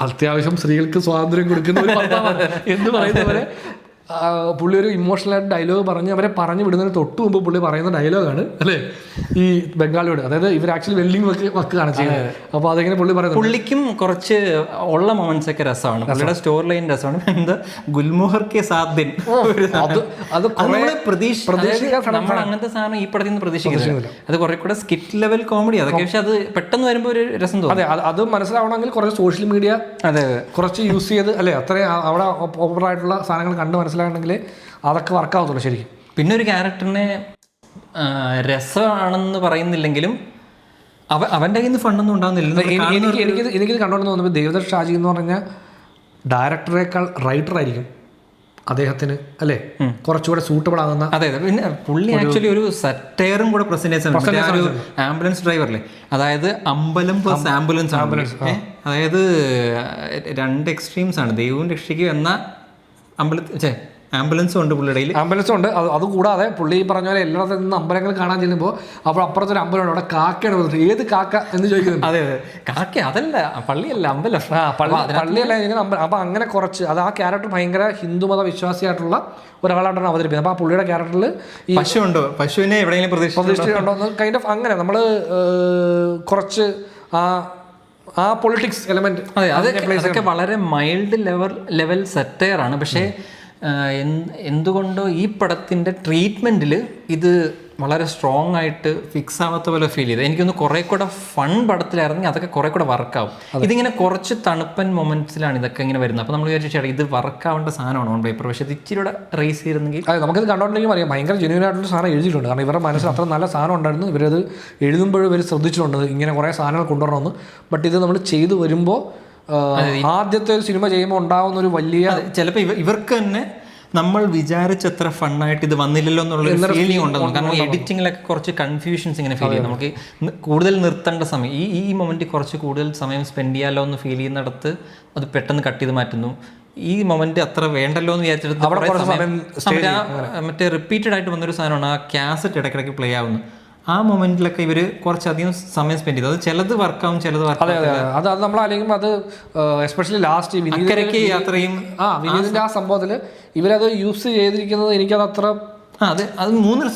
അത്യാവശ്യം സ്ത്രീകൾക്ക് സ്വാതന്ത്ര്യം കൊടുക്കുന്ന ഒരു ഭർത്താവാണ് എന്ന് പറയുന്നവരെ പുള്ളി ഒരു ഇമോഷണലായിട്ട് ഡയലോഗ് പറഞ്ഞ് അവരെ പറഞ്ഞു വിടുന്നതിന് തൊട്ട് മുമ്പ് പുള്ളി പറയുന്ന ഡയലോഗാണ് അല്ലേ ഈ ബംഗാളിയോട്. അതായത് ഇവർ ആക്ച്വലി വെൽഡിംഗ് വക്കാണ് ചെയ്യുന്നത്. അപ്പോൾ അതെങ്ങനെ പുള്ളി പറയുന്നത്, പുള്ളിക്കും കുറച്ച് ഉള്ള മൊമെന്റ്സ് ഒക്കെ രസമാണ്, പുള്ളിയുടെ സ്റ്റോറി ലൈൻ രസമാണ്. എന്താ ഗുൽമോഹർ കെ സാദ്ദിൻ, നമ്മൾ അങ്ങനത്തെ സാധനം ഈ പടത്തിൽ നിന്ന് പ്രതീക്ഷിക്കുന്നില്ല. അത് കുറെ കൂടെ സ്കിറ്റ് ലെവൽ കോമഡി അതൊക്കെ, പക്ഷെ അത് പെട്ടെന്ന് വരുമ്പോൾ ഒരു രസം തോന്നും. അതെ, അത് മനസ്സിലാവണമെങ്കിൽ കുറച്ച് സോഷ്യൽ മീഡിയ കുറച്ച് യൂസ് ചെയ്ത് അല്ലേ അത്രയും അവിടെ ഓപ്പറായിട്ടുള്ള സാധനങ്ങൾ കണ്ട് മനസ്സിലാകണമെങ്കിൽ അതൊക്കെ വർക്കാവത്തുള്ളൂ ശരിക്കും. പിന്നെ ഒരു ക്യാരക്ടറിനെ രസമാണെന്ന് പറയുന്നില്ലെങ്കിലും അവൻ്റെ കയ്യിൽ നിന്ന് ഫണ്ടൊന്നും ഉണ്ടാകുന്നില്ല. എനിക്കിത് കണ്ടോണ്ട് തോന്നുമ്പോൾ ദേവദത്ത് ഷാജി എന്ന് പറഞ്ഞാൽ ഡയറക്ടറേക്കാൾ റൈറ്റർ ആയിരിക്കും അദ്ദേഹത്തിന് അല്ലേ കുറച്ചുകൂടെ സൂട്ടബിൾ ആകുന്ന. അതെ, പിന്നെ പുള്ളി ആക്ച്വലി ഒരു സറ്റയറും കൂടെ പ്രസന്റേഷൻ ആംബുലൻസ് ഡ്രൈവറില്ലേ, അതായത് അമ്പലം പ്ലസ് ആംബുലൻസ്. അതായത് 2 എക്സ്ട്രീംസ് ആണ്, ദൈവവും രക്ഷിക്കും എന്ന ആംബുലൻസും ഉണ്ട് പുള്ളിയുടെ കയ്യിൽ. ആംബുലൻസും ഉണ്ട്. അതുകൂടാതെ പുള്ളി പറഞ്ഞ പോലെ എല്ലായിടത്തും നിന്ന് അമ്പലങ്ങൾ കാണാൻ ചെല്ലുമ്പോൾ അപ്പോൾ അപ്പുറത്തൊരു അമ്പലമുണ്ട്, അവിടെ കാക്കയാണ് പറഞ്ഞത്. ഏത് കാക്ക എന്ന് ചോദിക്കുന്നത്. അതെ അതെ, കാക്ക അതല്ല, പള്ളിയല്ല, അമ്പലം. പള്ളിയല്ല ഇങ്ങനെ അമ്പലം. അപ്പോൾ അങ്ങനെ കുറച്ച് അത് ആ ക്യാരക്ടർ ഭയങ്കര ഹിന്ദുമത വിശ്വാസിയായിട്ടുള്ള ഒരാളായിട്ടാണ് അവതരിപ്പിക്കുന്നത്. അപ്പോൾ ആ പുള്ളിയുടെ ക്യാരക്ടറിൽ ഈ പശുണ്ടോ, പശുവിനെ എവിടെയെങ്കിലും പ്രതിഷ്ഠയുണ്ടോ എന്ന് കൈൻഡ് ഓഫ് അങ്ങനെ നമ്മൾ കുറച്ച് ആ പൊളിറ്റിക്സ് എലമെന്റ്. അതെ, അതൊക്കെ വളരെ മൈൽഡ് ലെവൽ സെറ്റയർ ആണ്. പക്ഷേ എന്തുകൊണ്ടോ ഈ പടത്തിൻ്റെ ട്രീറ്റ്മെൻറ്റിൽ ഇത് വളരെ സ്ട്രോങ് ആയിട്ട് ഫിക്സ് ആവാത്ത പോലെ ഫീൽ ചെയ്ത്. എനിക്കൊന്ന് കുറേ കൂടെ ഫൺ പടത്തിലായിരുന്നെങ്കിൽ അതൊക്കെ കുറേ കൂടെ വർക്കാവും. ഇതിങ്ങനെ കുറച്ച് തണുപ്പൻ മൊമെന്റ്സിലാണ് ഇതൊക്കെ ഇങ്ങനെ വരുന്നത്. അപ്പോൾ നമ്മൾ വിചാരിച്ചാൽ ഇത് വർക്കാവേണ്ട സാധനമാണ് ഓൺ പേപ്പർ, പക്ഷേ ഇത് ഇച്ചിരിയുടെ റേസ് ചെയ്തിരുന്നെങ്കിൽ. അതെ, നമുക്കിത് കണ്ടോണ്ടെങ്കിൽ അറിയാം ഭയങ്കര ജെന്യൂൻ ആയിട്ടുള്ള സാധനം എഴുതിയിട്ടുണ്ട്. കാരണം ഇവരുടെ മനസ്സിൽ അത്ര നല്ല സാധനം ഉണ്ടായിരുന്നു. ഇവരത് എഴുതുമ്പോഴും ഇവർ ശ്രദ്ധിച്ചിട്ടുണ്ട് ഇങ്ങനെ കുറേ സാധനങ്ങൾ കൊണ്ടുവരണമെന്ന്. ബട്ട് ഇത് നമ്മൾ ചെയ്തു വരുമ്പോൾ ആദ്യത്തെ ഒരു സിനിമ ചെയ്യുമ്പോൾ ഉണ്ടാകുന്ന ഒരു വലിയ ചിലപ്പോൾ ഇവർക്ക് തന്നെ നമ്മൾ വിചാരിച്ചത്ര ഫണ്ണായിട്ട് ഇത് വന്നില്ലല്ലോ എന്നുള്ള ഫീലിംഗ് ഉണ്ടെന്ന്. കാരണം എഡിറ്റിങ്ങിലൊക്കെ കുറച്ച് കൺഫ്യൂഷൻസ് ഇങ്ങനെ ഫീൽ ചെയ്യും. നമുക്ക് കൂടുതൽ നിർത്തേണ്ട സമയം ഈ മൊമെൻറ്റിൽ കുറച്ച് കൂടുതൽ സമയം സ്പെൻഡ് ചെയ്യാമല്ലോ എന്ന് ഫീൽ ചെയ്യുന്നിടത്ത് അത് പെട്ടെന്ന് കട്ട് ചെയ്ത് മാറ്റുന്നു. ഈ മൊമെന്റ് അത്ര വേണ്ടല്ലോ എന്ന് വിചാരിച്ചെടുത്ത് മറ്റേ റിപ്പീറ്റഡ് ആയിട്ട് വന്നൊരു സാധനമാണ് ആ കാസറ്റ് ഇടയ്ക്കിടയ്ക്ക് പ്ലേ ആവുന്നു. ആ മൊമെന്റിലൊക്കെ ഇവർ കുറച്ചധികം സമയം സ്പെൻഡ് ചെയ്തു. അത് ചിലത് വർക്കാവും, ചിലത് അത് നമ്മൾ അല്ലെങ്കിൽ അത് എസ്പെഷ്യലി ലാസ്റ്റ് യാത്രയും വിനീതിന്റെ ആ സംഭവത്തിൽ ഇവരത് യൂസ് ചെയ്തിരിക്കുന്നത് എനിക്കത് അത്ര അത് 3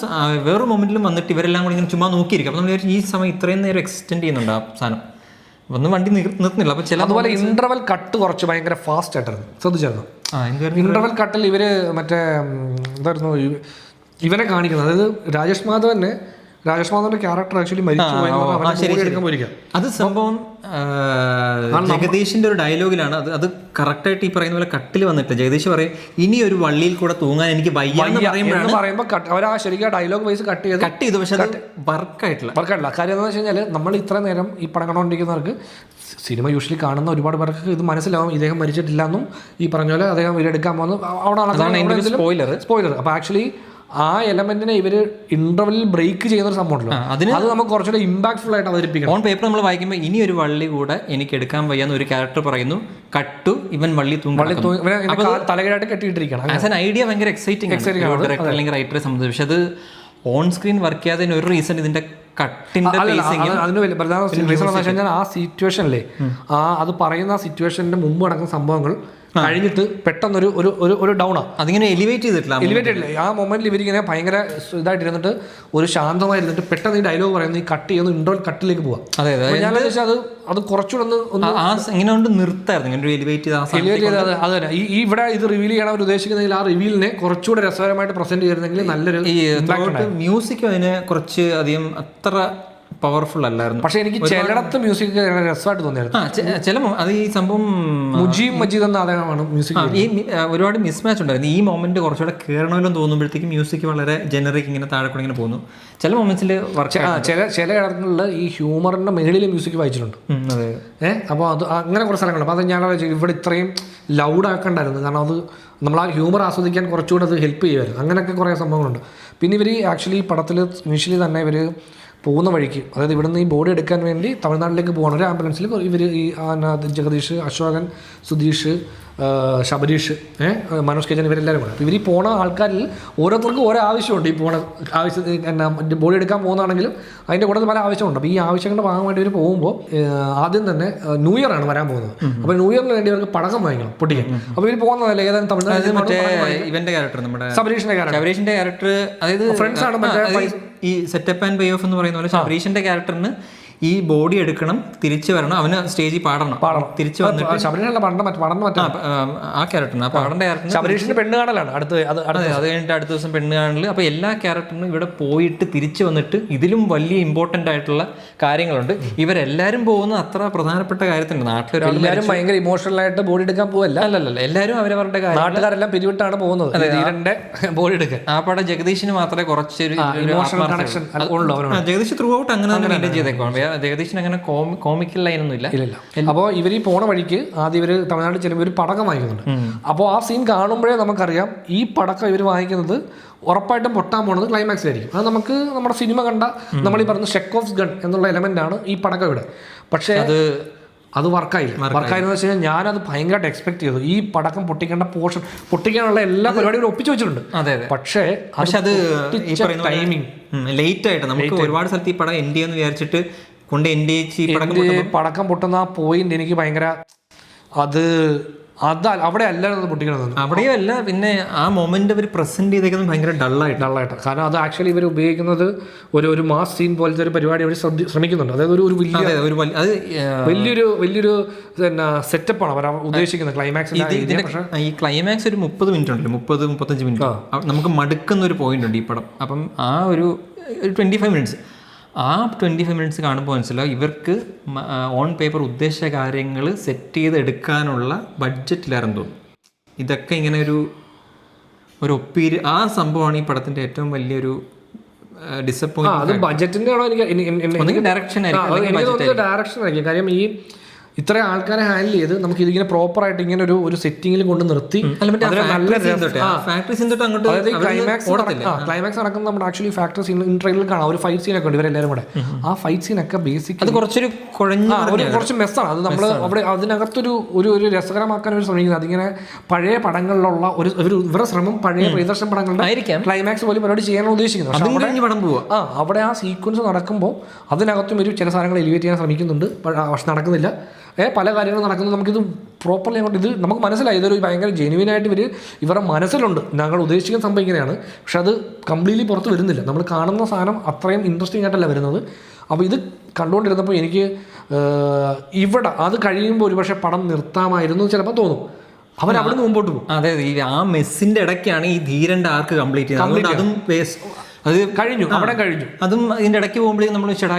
വേറൊരു മൊമെന്റിലും വന്നിട്ട് ഇവരെല്ലാം കൂടി ഇങ്ങനെ ചുമ്മാ നോക്കിയിരിക്കും. അപ്പോൾ നമ്മൾ ഈ സമയം ഇത്രയും നേരം എക്സ്റ്റെൻഡ് ചെയ്യുന്നുണ്ട് ആ സാധനം, ഒന്നും വണ്ടി നിർത്തുന്നില്ല. അപ്പോൾ അതുപോലെ ഇന്റർവൽ കട്ട് കുറച്ച് ഭയങ്കര ഫാസ്റ്റ് ആയിട്ടായിരുന്നു, ശ്രദ്ധിച്ചായിരുന്നു. ഇന്റർവൽ കട്ടിൽ ഇവര് മറ്റേ എന്തായിരുന്നു ഇവനെ കാണിക്കുന്നത്, അതായത് രാജേഷ് മാധവനെ രാജേഷ് മാധവന്റെ ക്യാരക്ടർ ആക്ച്വലി മരിച്ചു പോയി എന്ന് പറഞ്ഞാൽ അവന്റെ body എടുക്കാൻ പോയിരിക്കാം. അത് സംഭവം ജഗദീഷിന്റെ ഒരു ഡയലോഗിലാണ്. അത് കറക്റ്റായിട്ട് ഈ പറയുന്ന പോലെ കട്ടിൽ വന്നിട്ട് ജഗദീഷ് പറയും ഇനി ഒരു വള്ളിയിൽ കൂടെ തൂങ്ങാൻ എനിക്ക് വയ്യാന്ന് പറയുമ്പോൾ അവർ ആ ശരിക്കും ഡയലോഗ് വൈസ് കട്ട് ചെയ്തു. പക്ഷെ അത് വർക്കായിട്ടില്ല. കാര്യം എന്താണെന്ന് വെച്ച് കഴിഞ്ഞാൽ നമ്മൾ ഇത്ര നേരം ഈ പടം കണ്ടുകൊണ്ടിരിക്കുന്നവർക്ക് സിനിമ യൂഷ്വലി കാണുന്ന ഒരുപാട് പേർക്ക് ഇത് മനസ്സിലാവും ഇദ്ദേഹം മരിച്ചിട്ടില്ല എന്നും ഈ പറഞ്ഞ പോലെ അദ്ദേഹം ഇവരെടുക്കാൻ പോകുന്നു അവിടെ സ്പോയിലർ. അപ്പോൾ ആക്ച്വലി ആ എലമെന്റിനെ ഇവർ ഇന്റർവെല്ലിൽ ബ്രേക്ക് ചെയ്യുന്ന ഒരു സംഭവം ഉണ്ടല്ലോ, അത് നമുക്ക് കുറച്ചുകൂടെ ഇമ്പാക്ട്ഫുൾ ആയിട്ട് അവതരിപ്പിക്കണം. ഓൺ പേപ്പർ നമ്മൾ വായിക്കുമ്പോൾ ഇനി ഒരു വള്ളി കൂടെ എനിക്ക് എടുക്കാൻ വയ്യാന്ന് ഒരു ക്യാരക്ടർ പറയുന്നു, കട്ടു ഇവൻ വള്ളി തലകീഴായിട്ട് കെട്ടിയിട്ടിരിക്കണം. ആസ് ആൻ ഐഡിയ ഭയങ്കര എക്സൈറ്റിംഗ് ഡയറക്ടർ അല്ലെങ്കിൽ റൈറ്ററെ സംബന്ധിച്ച്. പക്ഷെ അത് ഓൺ സ്ക്രീൻ വർക്ക് ചെയ്യാതെ ഒരു റീസൺ ഇതിന്റെ കട്ടിന്റെ അതിന് പ്രധാന റീസൺ എന്ന് വെച്ച് കഴിഞ്ഞാൽ ആ സിറ്റുവേഷനിലെ അത് പറയുന്ന ആ സിറ്റുവേഷന്റെ മുമ്പ് നടക്കുന്ന സംഭവങ്ങൾ കഴിഞ്ഞിട്ട് പെട്ടെന്നൊരു ഒരു ഡൗണാണ്. അതിങ്ങനെ എലിവേറ്റ് ചെയ്തിട്ടില്ല. ആ മൊമെന്റിൽ ഇവരിങ്ങനെ ഭയങ്കര ഇതായിട്ട് ഇരുന്നിട്ട് ഒരു ശാന്തമായിരുന്നിട്ട് പെട്ടെന്ന് ഈ ഡയലോഗ് പറയുന്നത് ഈ കട്ട് ചെയ്യുന്ന ഇൻഡോർ കട്ടിലേക്ക് പോവാം. ഞാൻ അത് കുറച്ചുകൂടെ ഇങ്ങനെ നിർത്തായിരുന്നു എലിവേറ്റ് ചെയ്ത് അത് തന്നെ ഈ ഇവിടെ ഇത് റിവീൽ ചെയ്യാൻ അവർ ഉദ്ദേശിക്കുന്നതിൽ ആ റിവീലിനെ കുറച്ചുകൂടെ രസകരമായിട്ട് പ്രസന്റ് ചെയ്യുന്നെങ്കിൽ നല്ലൊരു മ്യൂസിക്കും അതിന് കുറച്ച് അധികം അത്ര പവർഫുൾ അല്ലായിരുന്നു. പക്ഷെ എനിക്ക് ചിലയിടത്ത് മ്യൂസിക് രസമായിട്ട് തോന്നിയായിരുന്നു. ചില അത് ഈ സംഭവം മജീദ് എന്ന അദ്ദേഹമാണ് മ്യൂസിക്. ഈ ഒരുപാട് മിസ്മാച്ച് ഉണ്ടായിരുന്നു. ഈ മൊമെന്റ് കുറച്ചുകൂടെ കേറണമെന്ന് തോന്നുമ്പോഴത്തേക്കും മ്യൂസിക് വളരെ ജനറിക് ഇങ്ങനെ താഴെ കൂടെ ഇങ്ങനെ പോകുന്നു. ചില മൊമെന്റ്സിൽ ചില ഇടങ്ങളിൽ ഈ ഹ്യൂമറിന്റെ മേളിൽ മ്യൂസിക് വായിച്ചിട്ടുണ്ട്. അപ്പോൾ അത് അങ്ങനെ കുറച്ച് സ്ഥലങ്ങളുണ്ട്. അപ്പോൾ അത് ഞാൻ ഇവിടെ ഇത്രയും ലൗഡ് ആക്കണ്ടായിരുന്നു, കാരണം അത് നമ്മൾ ആ ഹ്യൂമർ ആസ്വദിക്കാൻ കുറച്ചുകൂടെ അത് ഹെൽപ്പ് ചെയ്യുമായിരുന്നു. അങ്ങനെയൊക്കെ കുറേ സംഭവങ്ങളുണ്ട്. പിന്നെ ഇവർ ആക്ച്വലി ഈ പടത്തിൽ ഇനീഷ്യലി തന്നെ ഇവർ പോകുന്ന വഴിക്ക്, അതായത് ഇവിടുന്ന് ഈ ബോഡി എടുക്കാൻ വേണ്ടി തമിഴ്നാട്ടിലേക്ക് പോകണം ഒരു ആംബുലൻസിൽ ഇവർ ഈ ജഗദീഷ്, അശോകൻ, സുധീഷ്, ശബരീഷ്, മനോജ് കെജൻ ഇവരെല്ലാവരും കൂടെ. അപ്പോൾ ഇവർ ഈ പോണ ആൾക്കാരിൽ ഓരോരുത്തർക്കും ഓരോ ആവശ്യമുണ്ട്. ഈ പോണ ആവശ്യം ബോഡി എടുക്കാൻ പോകുന്നതാണെങ്കിലും അതിൻ്റെ കൂടെ പല ആവശ്യമുണ്ട്. അപ്പോൾ ഈ ആവശ്യങ്ങളുടെ ഭാഗമായിട്ട് ഇവർ പോകുമ്പോൾ ആദ്യം തന്നെ ന്യൂ ഇയർ ആണ് വരാൻ പോകുന്നത്. അപ്പോൾ ന്യൂ ഇയറിന് വേണ്ടി അവർക്ക് പടക്കം വാങ്ങിക്കണം പൊട്ടിക്കാൻ. അപ്പോൾ ഇവർ പോകുന്നതല്ലേ ഏതായാലും തമിഴ്നാട്ടിൽ ഇവന്റെ ക്യാരക്ടർ, നമ്മുടെ ശബരീഷിന്റെ ക്യാരക്ടർ, അതായത് ഫ്രണ്ട്സ് ആണ് ഈ സെറ്റപ്പ് ആൻഡ് പേ ഓഫ് എന്ന് പറയുന്ന പോലെ ശബരീഷിന്റെ ക്യാരക്ടറിന് ഈ ബോഡി എടുക്കണം, തിരിച്ചു വരണം, അവന് സ്റ്റേജിൽ പാടണം, തിരിച്ചു വന്നിട്ട് ആ ക്യാരക്ടറിന്, ആ പാടേണ്ട ക്യാരക്ടറിന് ശബരീഷിന്റെ പെണ്ണ് കാണലാണ് അത് കഴിഞ്ഞിട്ട് അടുത്ത ദിവസം പെണ്ണ് കാണല്. അപ്പോൾ എല്ലാ ക്യാരക്ടറിനും ഇവിടെ പോയിട്ട് തിരിച്ചു വന്നിട്ട് ഇതിലും വലിയ ഇമ്പോർട്ടൻ്റ് ആയിട്ടുള്ള കാര്യങ്ങളുണ്ട്. ഇവരെല്ലാവരും പോകുന്ന അത്ര പ്രധാനപ്പെട്ട കാര്യത്തിനുണ്ട്. നാട്ടിലെല്ലാവരും ഭയങ്കര ഇമോഷണൽ ആയിട്ട് ബോഡി എടുക്കാൻ പോവല്ല, അല്ലല്ല, എല്ലാവരും അവരവരുടെ നാട്ടുകാരെല്ലാം പിരിവിട്ടാണ് പോകുന്നത് ബോഡി എടുക്കാൻ. ആ പടം ജഗദീഷിന് മാത്രമേ കുറച്ചൊരു കണക്ഷൻ ജഗദീഷ് ത്രൂ ഔട്ട് അങ്ങനെ തന്നെ മെയിൻറ്റെയിൻ ചെയ്തേക്കാം. ജഗദീഷിന് അങ്ങനെ കോമിക്കൽ ലൈനൊന്നും ഇല്ല. അപ്പോൾ ഇവർ ഈ പോണ വഴിക്ക് ആദ്യം ഇവർ തമിഴ്നാട്ടിൽ ചെല്ലുമ്പോൾ ഒരു പടക്കം വാങ്ങിക്കുന്നുണ്ട്. അപ്പോൾ ആ സീൻ കാണുമ്പോഴേ നമുക്കറിയാം ഈ പടക്കം ഇവർ വാങ്ങിക്കുന്നത് ഉറപ്പായിട്ടും പൊട്ടാൻ പോകുന്നത് ക്ലൈമാക്സിലായിരിക്കും. അത് നമുക്ക് നമ്മുടെ സിനിമ കണ്ട നമ്മൾ ഈ പറഞ്ഞ ഷെക്കോഫ്സ് ഗൺ എന്നുള്ള എലമെന്റാണ് ഈ പടക്കം ഇവിടെ. പക്ഷേ അത് വർക്കായെന്ന് വെച്ച് കഴിഞ്ഞാൽ ഞാനത് ഭയങ്കരമായിട്ട് എക്സ്പെക്ട് ചെയ്തു. ഈ പടക്കം പൊട്ടിക്കേണ്ട പോർഷൻ പൊട്ടിക്കാനുള്ള എല്ലാ പരിപാടിയും ഒപ്പിച്ചു വെച്ചിട്ടുണ്ട്. പക്ഷേ അത് ടൈമിങ് ലേറ്റ് ആയിട്ട് നമുക്ക് ഒരുപാട് സ്ഥലത്ത് ഈ പടം എൻഡ് ചെയ്യാന്ന് വിചാരിച്ചിട്ട് കൊണ്ട് എൻഡ് ചെയ്ത് പടക്കം പൊട്ടുന്ന ആ പോയിന്റ് എനിക്ക് ഭയങ്കര അവിടെ അല്ലായിരുന്നു പൊട്ടിക്കണത്. അവിടെയും അല്ല, പിന്നെ ആ മൊമെന്റ് അവർ പ്രസന്റ് ചെയ്തേക്കുന്നത് ഭയങ്കര ഡള്ളായിട്ട്. കാരണം അത് ആക്ച്വലി ഇവർ ഉപയോഗിക്കുന്നത് ഒരു മാസ് സീൻ പോലത്തെ ഒരു പരിപാടി അവർ ശ്രമിക്കുന്നുണ്ട്. അതായത് ഒരു വലിയൊരു സെറ്റപ്പാണ് അവർ ഉദ്ദേശിക്കുന്നത് ക്ലൈമാക്സ്. ഈ ക്ലൈമാക്സ് ഒരു 30 മിനിറ്റ് ഉണ്ടല്ലോ, 30-35 മിനിറ്റ് നമുക്ക് മടുക്കുന്ന ഒരു പോയിന്റ് ഉണ്ട് ഈ പടം. അപ്പം ആ ഒരു 25 മിനിറ്റ്സ്, ആ 25 മിനിറ്റ്സ് കാണുമ്പോൾ മനസ്സിലാവും ഇവർക്ക് ഓൺ പേപ്പർ ഉദ്ദേശിച്ച കാര്യങ്ങൾ സെറ്റ് ചെയ്ത് എടുക്കാനുള്ള ബഡ്ജറ്റിലായിരുന്നു തോന്നും. ഇതൊക്കെ ഇങ്ങനെ ഒരു ആ സംഭവമാണ് ഈ പടത്തിൻ്റെ ഏറ്റവും വലിയൊരു ഡിസപ്പോയിൻറ്റ്മെന്റ്. അത് ബഡ്ജറ്റിൻ്റെ ആണോ എനിക്ക് ഡയറക്ഷൻ ആയിരിക്കും. കാര്യം ഈ ഇത്ര ആൾക്കാരെ ഹാൻഡിൽ ചെയ്ത് നമുക്ക് ഇതിങ്ങനെ പ്രോപ്പറായിട്ട് ഇങ്ങനെ ഒരു സെറ്റിങ്ങിൽ കൊണ്ട് നിർത്തി ക്ലൈമാക്സ് നടക്കുന്ന നമ്മുടെ ആക്ച്വലി ഫാക്ടറി സീൻ ഇൻട്രെയിലർ കാണാം. ഒരു ഫൈറ്റ് സീനൊക്കെ ഉണ്ട് ഇവരെല്ലാവരും കൂടെ. ആ ഫൈറ്റ് സീനൊക്കെ ബേസിക് കുറച്ച് മെസ്സാണ്. അത് നമ്മൾ അവിടെ അതിനകത്തൊരു ഒരു രസകരമാക്കാൻ ഒരു ശ്രമിക്കുന്നത്. അതിങ്ങനെ പഴയ പടങ്ങളിലുള്ള ഇവരുടെ ശ്രമം പഴയ പ്രിയദർശൻ പടങ്ങളുടെ ക്ലൈമാക്സ് പോലും പരിപാടി ചെയ്യാനാണ് ഉദ്ദേശിക്കുന്നത്. അവിടെ ആ സീക്വൻസ് നടക്കുമ്പോൾ അതിനകത്തും ഒരു ചില സാധനങ്ങൾ എലിവേറ്റ് ചെയ്യാൻ ശ്രമിക്കുന്നുണ്ട്, പക്ഷെ നടക്കുന്നില്ല. പല കാര്യങ്ങളും നടക്കുന്നത് നമുക്കിത് പ്രോപ്പർലി അങ്ങോട്ട് ഇത് നമുക്ക് മനസ്സിലായി. ഇതൊരു ഭയങ്കര ജെനുവിനായിട്ട് ഇവരുടെ മനസ്സിലുണ്ട് ഞങ്ങൾ ഉദ്ദേശിക്കുന്ന സംഭവം ഇങ്ങനെയാണ്, പക്ഷെ അത് കംപ്ലീറ്റ്ലി പുറത്ത് വരുന്നില്ല. നമ്മൾ കാണുന്ന സാധനം അത്രയും ഇൻട്രസ്റ്റിംഗ് ആയിട്ടല്ല വരുന്നത്. അപ്പോൾ ഇത് കണ്ടുകൊണ്ടിരുന്നപ്പോൾ എനിക്ക് ഇവിടെ അത് കഴിയുമ്പോൾ ഒരുപക്ഷെ പടം നിർത്താമായിരുന്നു ചിലപ്പോൾ തോന്നും. അവർ അവിടെ നിന്ന് മുമ്പോട്ട് പോകും. അതെ, ആ മെസ്സിന്റെ ഇടയ്ക്കാണ് ഈ ധീരന്റെ ആർക്ക് കംപ്ലീറ്റ് ചെയ്യുന്നത്. അതും അത് കഴിഞ്ഞു, അവിടെ കഴിഞ്ഞു. അതും ഇതിന്റെ ഇടയ്ക്ക് പോകുമ്പോഴേക്കും നമ്മൾ ചേട്ടാ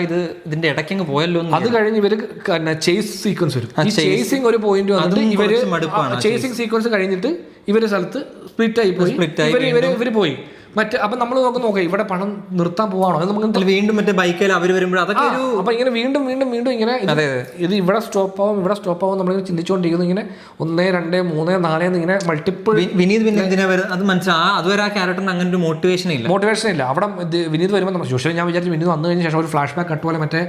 ഇതിന്റെ ഇടയ്ക്ക് അങ്ങ് പോയല്ലോ. അത് കഴിഞ്ഞ് ഇവര് ചേസ് സീക്വൻസ് വരും. ഈ ചേസിങ് ഒരു പോയിന്റ് വന്നിട്ട് ഇവര് ചേസിങ് സീക്വൻസ് കഴിഞ്ഞിട്ട് ഇവര് സ്ഥലത്ത് സ്പ്ലിറ്റ് ആയി പോയി, ഇവര് പോയി. അപ്പൊ നമ്മൾ നോക്കാം ഇവിടെ പണം നിർത്താൻ പോവാണോ നമുക്ക് വീണ്ടും മറ്റേ ബൈക്കിൽ അവർ വരുമ്പോൾ അതൊക്കെ അപ്പൊ ഇങ്ങനെ വീണ്ടും വീണ്ടും വീണ്ടും ഇങ്ങനെ ഇത് ഇവിടെ സ്റ്റോപ്പ് ആവും ഇവിടെ സ്റ്റോപ്പ് ആവും നമ്മളിങ്ങനെ ചിന്തിച്ചുകൊണ്ടിരിക്കുന്നു. ഇങ്ങനെ 1, 2, 3, 4 ഇങ്ങനെ മൾട്ടിപ്പിൾ. വിനീത് പിന്നെ എന്തിനാ അത് മനസ്സിലാവും. അതുവരെ ആ ക്യാരക്ടറിന് അങ്ങനെ ഒരു മോട്ടിവേഷൻ ഇല്ല. അവിടെ വിനീത് വരുമ്പോൾ നമ്മൾ യൂഷ്വലി ഞാൻ വിചാരിച്ചു വിനീത് വന്നു കഴിഞ്ഞ ശേഷം ഒരു ഫ്ലാഷ് ബാക്ക് കട്ട് പോലെ മറ്റേ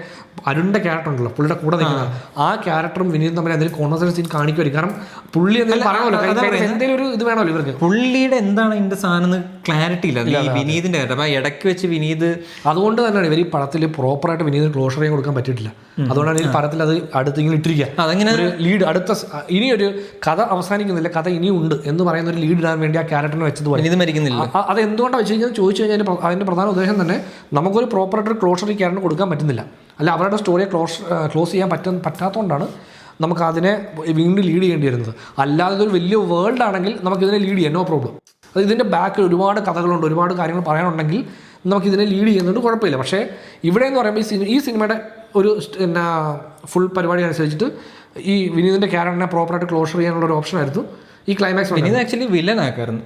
അരുണിന്റെ ക്യാരക്ടർ ഉണ്ടല്ലോ പുള്ളിയുടെ കൂടെ നിൽക്കുന്നത്, ആ ക്യാരക്ടറും വിനീതും തമ്മിൽ എന്തെങ്കിലും കോൺവെർസേഷൻ സീൻ കാണിക്കുമായിരിക്കും. കാരണം പുള്ളി എന്തെങ്കിലും പറയാമല്ലോ, എന്തെങ്കിലും ഒരു ഇത് വേണമല്ലോ ഇവർക്ക്. പുള്ളിയുടെ എന്താണ് ഇതിന്റെ സാധനം ക്ലാരിറ്റി ഇല്ല ഈ വിനീതിന്റെ. അപ്പൊ ഇടയ്ക്ക് വെച്ച് വിനീത് അതുകൊണ്ട് തന്നെയാണ് ഇവർ ഈ പടത്തിൽ പ്രോപ്പറായിട്ട് വിനീതിന് ക്ലോഷർ ചെയ്യാൻ കൊടുക്കാൻ പറ്റിയിട്ടില്ല. അതുകൊണ്ടാണ് ഈ പടത്തിൽ അത് അടുത്ത് ഇങ്ങനെ ഇട്ടിരിക്കുക. അതങ്ങനെ ഒരു ലീഡ് അടുത്ത ഇനിയൊരു കഥ അവസാനിക്കുന്നില്ല, കഥ ഇനിയും ഉണ്ട് എന്ന് പറയുന്ന ഒരു ലീഡ് ഇടാൻ വേണ്ടി ആ ക്യാരക്ടറിനെ വെച്ചതുപോലെ വിനീത് മരിക്കുന്നില്ല. അത് എന്തുകൊണ്ടാണ് വെച്ചിരിക്കുന്നത് ചോദിച്ചു കഴിഞ്ഞാൽ അതിന്റെ പ്രധാന ഉദ്ദേശം തന്നെ നമുക്കൊരു പ്രോപ്പറായിട്ടൊരു ക്ലോഷർ ഈ ക്യാരക്ടറിന് കൊടുക്കാൻ പറ്റുന്നില്ല. അല്ല അവരുടെ സ്റ്റോറിയെ ക്ലോസ് ചെയ്യാൻ പറ്റാത്തതുകൊണ്ടാണ് നമുക്ക് അതിനെ വീണ്ടും ലീഡ് ചെയ്യേണ്ടി വരുന്നത്. അല്ലാതെ ഒരു വലിയ വേൾഡ് ആണെങ്കിൽ നമുക്കിതിനെ ലീഡ് ചെയ്യാം, നോ പ്രോബ്ലം. അത് ഇതിൻ്റെ ബാക്കിൽ ഒരുപാട് കഥകളുണ്ട്, ഒരുപാട് കാര്യങ്ങൾ പറയാനുണ്ടെങ്കിൽ നമുക്കിതിനെ ലീഡ് ചെയ്യുന്നുണ്ട്, കുഴപ്പമില്ല. പക്ഷേ ഇവിടെ എന്ന് പറയുമ്പോൾ ഈ സിനിമയുടെ ഒരു ഫുൾ പരിപാടി അനുസരിച്ചിട്ട് ഈ വിനീതിൻ്റെ ക്യാരക്ടറിനെ പ്രോപ്പറായിട്ട് ക്ലോഷർ ചെയ്യാനുള്ള ഒരു ഓപ്ഷൻ ആയിരുന്നു ഈ ക്ലൈമാക്സ്. വിനീത് ആക്ച്വലി വില്ലൻ ആക്കായിരുന്നു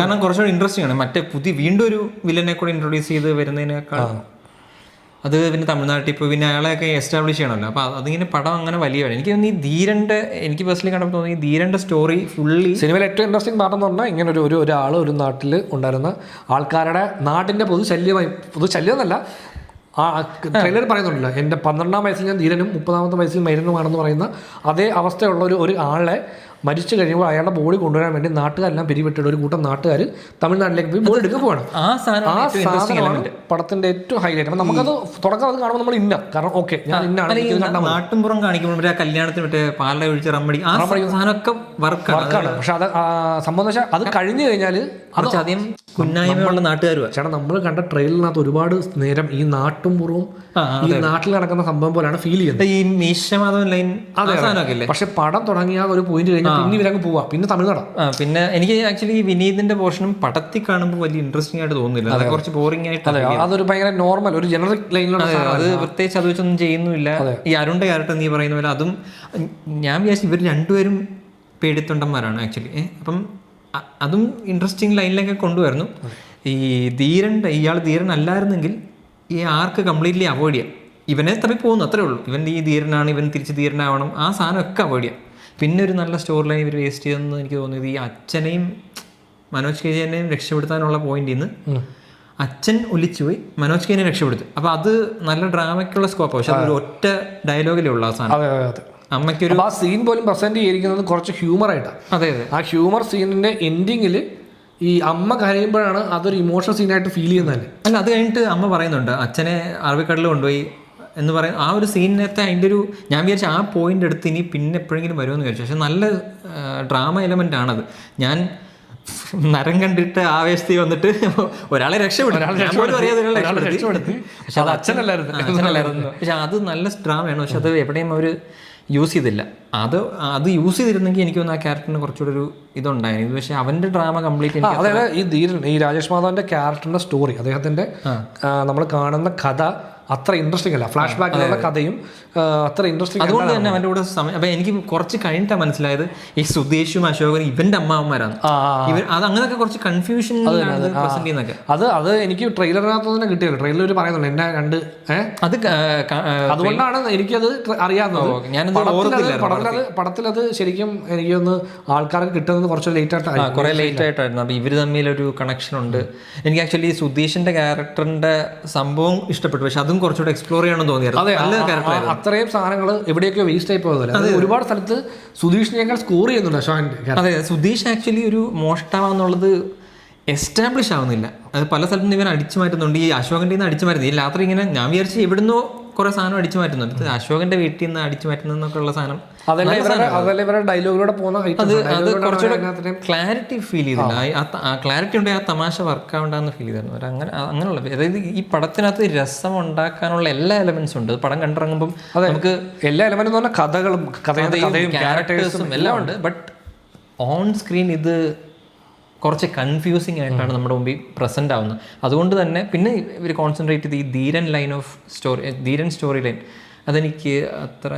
കാരണം കുറച്ചുകൂടി ഇൻട്രസ്റ്റിംഗ് ആണ്. മറ്റേ വീണ്ടും ഒരു വില്ലനെ കൂടെ ഇൻട്രൊഡ്യൂസ് ചെയ്ത് വരുന്നതിനേക്കാൾ അത് പിന്നെ തമിഴ്നാട്ടിൽ ഇപ്പോൾ പിന്നെ അയാളെയൊക്കെ എസ്റ്റാബ്ലിഷ് ചെയ്യണമല്ലോ. അപ്പോൾ അതിങ്ങനെ പടം അങ്ങനെ വലിയ എനിക്ക് തോന്നി എനിക്ക് പേഴ്സണലി കണ്ടപ്പോൾ തോന്നി ധീരൻ്റെ സ്റ്റോറി ഫുള്ളി സിനിമയിൽ ഏറ്റവും ഇൻട്രസ്റ്റിംഗ് പാട്ടെന്ന് പറഞ്ഞാൽ ഇങ്ങനെ ഒരാൾ ഒരു നാട്ടിൽ ഉണ്ടായിരുന്ന ആൾക്കാരുടെ നാട്ടിൻ്റെ പൊതുശല്യം എന്നല്ല, ആ ട്രെയിലർ പറയുന്നുണ്ടല്ലോ എൻ്റെ 12ാം വയസ്സിൽ ഞാൻ ധീരനും 30ാമത്തെ വയസ്സിൽ മൈരനുമാണെന്ന് പറയുന്ന അതേ അവസ്ഥയുള്ള ഒരു ആളെ മരിച്ചു കഴിയുമ്പോൾ അയാളുടെ ബോഡി കൊണ്ടുവരാൻ വേണ്ടി നാട്ടുകാരെല്ലാം പിരിവിട്ടിട്ട് ഒരു കൂട്ടം നാട്ടുകാർ തമിഴ്നാട്ടിലേക്ക് പോയി ബോഡി എടുക്കാൻ പോവാണ്. ആ സാധനമാണ് പടത്തിന്റെ ഏറ്റവും ഹൈലൈറ്റ്. അപ്പം നമുക്കത് തുടക്കം അത് കാണുമ്പോൾ നമ്മൾ ഇന്ന കാരണം ഓക്കെ ഞാൻ ഇന്നാണ് നാട്ടുംപുറം കാണിക്കുമ്പോൾ കല്യാണത്തിന് മറ്റേ പാല ഒഴിച്ച് റമ്മടി സാധനമൊക്കെ വർക്കാണ്. പക്ഷെ അത് സംഭവം വെച്ചാൽ അത് കഴിഞ്ഞു കഴിഞ്ഞാൽ അത് അധികം കുന്നായ്മയുള്ള നാട്ടുകാരും ചേട്ടാ നമ്മൾ കണ്ട ട്രെയിലറിനകത്ത് ഒരുപാട് നേരം ഈ നാട്ടുംപുറവും ഈ നാട്ടിൽ നടക്കുന്ന സംഭവം പോലെയാണ് ഫീൽ ചെയ്യുന്നത്. ഈ മീശമാധവൻ ലൈൻ പക്ഷെ പടം തുടങ്ങിയ ഒരു പോയിന്റ് കഴിഞ്ഞാൽ പിന്നെ ഇവരങ്ങ് പോവാ പിന്നെ തമിഴ്നാട്. പിന്നെ എനിക്ക് ആക്ച്വലി ഈ വിനീതിന്റെ പോർഷനും പടത്തിൽ കാണുമ്പോൾ വലിയ ഇൻട്രസ്റ്റിംഗ് ആയിട്ട് തോന്നുന്നില്ല. അത് കുറച്ച് ബോറിംഗ് ആയിട്ട് അതൊരു ഭയങ്കര നോർമൽ ഒരു ജനറിക് ലൈനിലുള്ള അത് പ്രത്യേകിച്ച് അത് വെച്ചൊന്നും ചെയ്യുന്നില്ല. ഈ അരുണിന്റെ ക്യാരക്ടർ നീ പറയുന്ന പോലെ അതും ഞാൻ വിചാരിച്ചു ഇവർ രണ്ടുപേരും പേടിത്തൊണ്ടന്മാരാണ് ആക്ച്വലി. അപ്പം അതും ഇൻട്രസ്റ്റിംഗ് ലൈനിലൊക്കെ കൊണ്ടുവരുന്നു. ഈ ഇയാൾ ധീരൻ അല്ലായിരുന്നെങ്കിൽ ഈ ആർക്ക് കംപ്ലീറ്റ്ലി അവോയ്ഡ് ചെയ്യാം. ഇവനെ തപ്പി പോകുന്നു അത്രേ ഉള്ളൂ. ഇവൻ ഈ ധീരനാണ്, ഇവൻ തിരിച്ച് ധീരനാവണം, ആ സാധനമൊക്കെ അവോയ്ഡ് ചെയ്യാം. പിന്നെ ഒരു നല്ല സ്റ്റോറി ലൈൻ ഇവർ വേസ്റ്റ് ചെയ്തെന്ന് എനിക്ക് തോന്നിയത് ഈ അച്ഛനെയും മനോജ് കെ ജയനെയും രക്ഷപ്പെടുത്താനുള്ള പോയിന്റിൽ നിന്ന് അച്ഛൻ ഒലിച്ചുപോയി മനോജ് കെനെ രക്ഷപ്പെടുത്തും. അപ്പോൾ അത് നല്ല ഡ്രാമയ്ക്കുള്ള സ്കോപ്പ്. പക്ഷെ അതൊരു ഒറ്റ ഡയലോഗിലേ ഉള്ളൂ ആ സാധനം. അമ്മയ്ക്കൊരു ആ സീൻ പോലും പ്രസന്റ് ചെയ്തിരിക്കുന്നത് കുറച്ച് ഹ്യൂമറായിട്ടാണ്. അതെ ആ ഹ്യൂമർ സീനിന്റെ എൻഡിങ്ങിൽ ഈ അമ്മ കരയുമ്പോഴാണ് അതൊരു ഇമോഷണൽ സീനായിട്ട് ഫീൽ ചെയ്യുന്നത് തന്നെ. അല്ല അത് കഴിഞ്ഞിട്ട് അമ്മ പറയുന്നുണ്ട് അച്ഛനെ അറബിക്കടലിൽ കൊണ്ടുപോയി എന്ന് പറയും. ആ ഒരു സീനിനകത്ത് അതിൻ്റെ ഒരു ഞാൻ വിചാരിച്ചു ആ പോയിന്റ് എടുത്ത് ഇനി പിന്നെ എപ്പോഴെങ്കിലും വരുമെന്ന് വിചാരിച്ചു. പക്ഷെ നല്ല ഡ്രാമ എലമെന്റ് ആണത്. ഞാൻ നരം കണ്ടിട്ട് ആവേശത്തിൽ വന്നിട്ട് ഒരാളെ രക്ഷപ്പെടുത്തി. പക്ഷെ അത് അച്ഛനല്ലായിരുന്നു. പക്ഷെ അത് നല്ല ഡ്രാമയാണ്. പക്ഷെ അത് എവിടെയും അവർ യൂസ് ചെയ്തില്ല. അത് യൂസ് ചെയ്തിരുന്നെങ്കിൽ എനിക്ക് തോന്നുന്നു ആ ക്യാരക്ടറിന് കുറച്ചുകൂടെ ഒരു ഇതുണ്ടായിരുന്നു. പക്ഷെ അവന്റെ ഡ്രാമ കംപ്ലീറ്റ് അതായത് ഈ രാജേഷ് മാധവന്റെ ക്യാരക്ടറിന്റെ സ്റ്റോറി അദ്ദേഹത്തിന്റെ നമ്മൾ കാണുന്ന കഥ അത്ര ഇൻട്രസ്റ്റിംഗ് അല്ല. ഫ്ലാഷ് ബാക്കിലുള്ള കഥയും അത്ര ഇൻട്രസ്റ്റിംഗ്. അതുകൊണ്ട് തന്നെ അവൻ്റെ കൂടെ അപ്പം എനിക്ക് കുറച്ച് കഴിഞ്ഞിട്ടാണ് മനസ്സിലായത് ഈ സുധേഷും അശോകനും ഇവന്റെ അമ്മാവന്മാരാണ്. അത് അങ്ങനെയൊക്കെ കുറച്ച് കൺഫ്യൂഷൻ പ്രസന്റ് ചെയ്യുന്നൊക്കെ അത് എനിക്ക് ട്രെയിലറിനകത്ത് തന്നെ കിട്ടിയല്ലോ. ട്രെയിലർ പറയുന്നുണ്ട് എന്നെ രണ്ട് അത് അതുകൊണ്ടാണ് എനിക്കത് അറിയാവുന്നത്. പടത്തിലത് ശരിക്കും എനിക്കൊന്ന് ആൾക്കാർക്ക് കിട്ടുന്നത് കുറച്ച് ലേറ്റ് ആയിട്ടായിരുന്നു. അപ്പൊ ഇവര് തമ്മിലൊരു കണക്ഷൻ ഉണ്ട്. എനിക്ക് ആക്ച്വലി സുധീഷിന്റെ ക്യാരക്ടറിന്റെ സംഭവം ഇഷ്ടപ്പെട്ടു. പക്ഷെ അതും കുറച്ചുകൂടെ എക്സ്പ്ലോർ ചെയ്യണമെന്ന് തോന്നിയായിരുന്നു. അത്രയും സാധനങ്ങൾ എവിടെയൊക്കെ വേസ്റ്റ് ആയി പോകുന്നില്ല. അത് ഒരുപാട് സ്ഥലത്ത് സുധീഷിനേക്കാൾ സ്കോർ ചെയ്യുന്നുണ്ട് അശോകന്റെ. അതെ, സുധീഷ് ആക്ച്വലി ഒരു മോഷ്ടാവെന്നുള്ളത് എസ്റ്റാബ്ലിഷ് ആവുന്നില്ല. അത് പല സ്ഥലത്തും നിന്ന് ഇവൻ അടിച്ചു മാറ്റുന്നുണ്ട്. ഈ അശോകന്റെ നിന്ന് അടിച്ചു മാറ്റുന്നത് ഈ രാത്രി ഇങ്ങനെ ഞാൻ വിചാരിച്ച് എവിടുന്നോ കുറെ സാധനം അടിച്ചു മാറ്റുന്നുണ്ട്. അശോകന്റെ വീട്ടിൽ നിന്ന് അടിച്ചു മാറ്റുന്നൊക്കെ ഉള്ള സാധനം ഡയലോഗിലൂടെ പോകുന്ന അത് കുറച്ചുകൂടെ ക്ലാരിറ്റി ഫീൽ ചെയ്തില്ല. ആ ക്ലാരിറ്റി ഉണ്ടെങ്കിൽ ആ തമാശ വർക്ക് ആവണ്ടെന്ന് ഫീൽ ചെയ്തായിരുന്നു. അങ്ങനെയുള്ള അതായത് ഈ പടത്തിനകത്ത് രസം ഉണ്ടാക്കാനുള്ള എല്ലാ എലമെന്റ്സും ഉണ്ട്. പടം കണ്ടിറങ്ങുമ്പോൾ നമുക്ക് എല്ലാ എലമെന്റും പറഞ്ഞാൽ കഥകളും ക്യാരക്ടേഴ്സും എല്ലാം ഉണ്ട്. ബട്ട് ഓൺ സ്ക്രീൻ ഇത് കുറച്ച് കൺഫ്യൂസിങ് ആയിട്ടാണ് നമ്മുടെ മുമ്പിൽ പ്രസൻ്റ് ആവുന്നത്. അതുകൊണ്ട് തന്നെ പിന്നെ ഇവർ കോൺസെൻട്രേറ്റ് ചെയ്ത് ഈ Dheeran line of story, Dheeran story line, അതെനിക്ക് അത്ര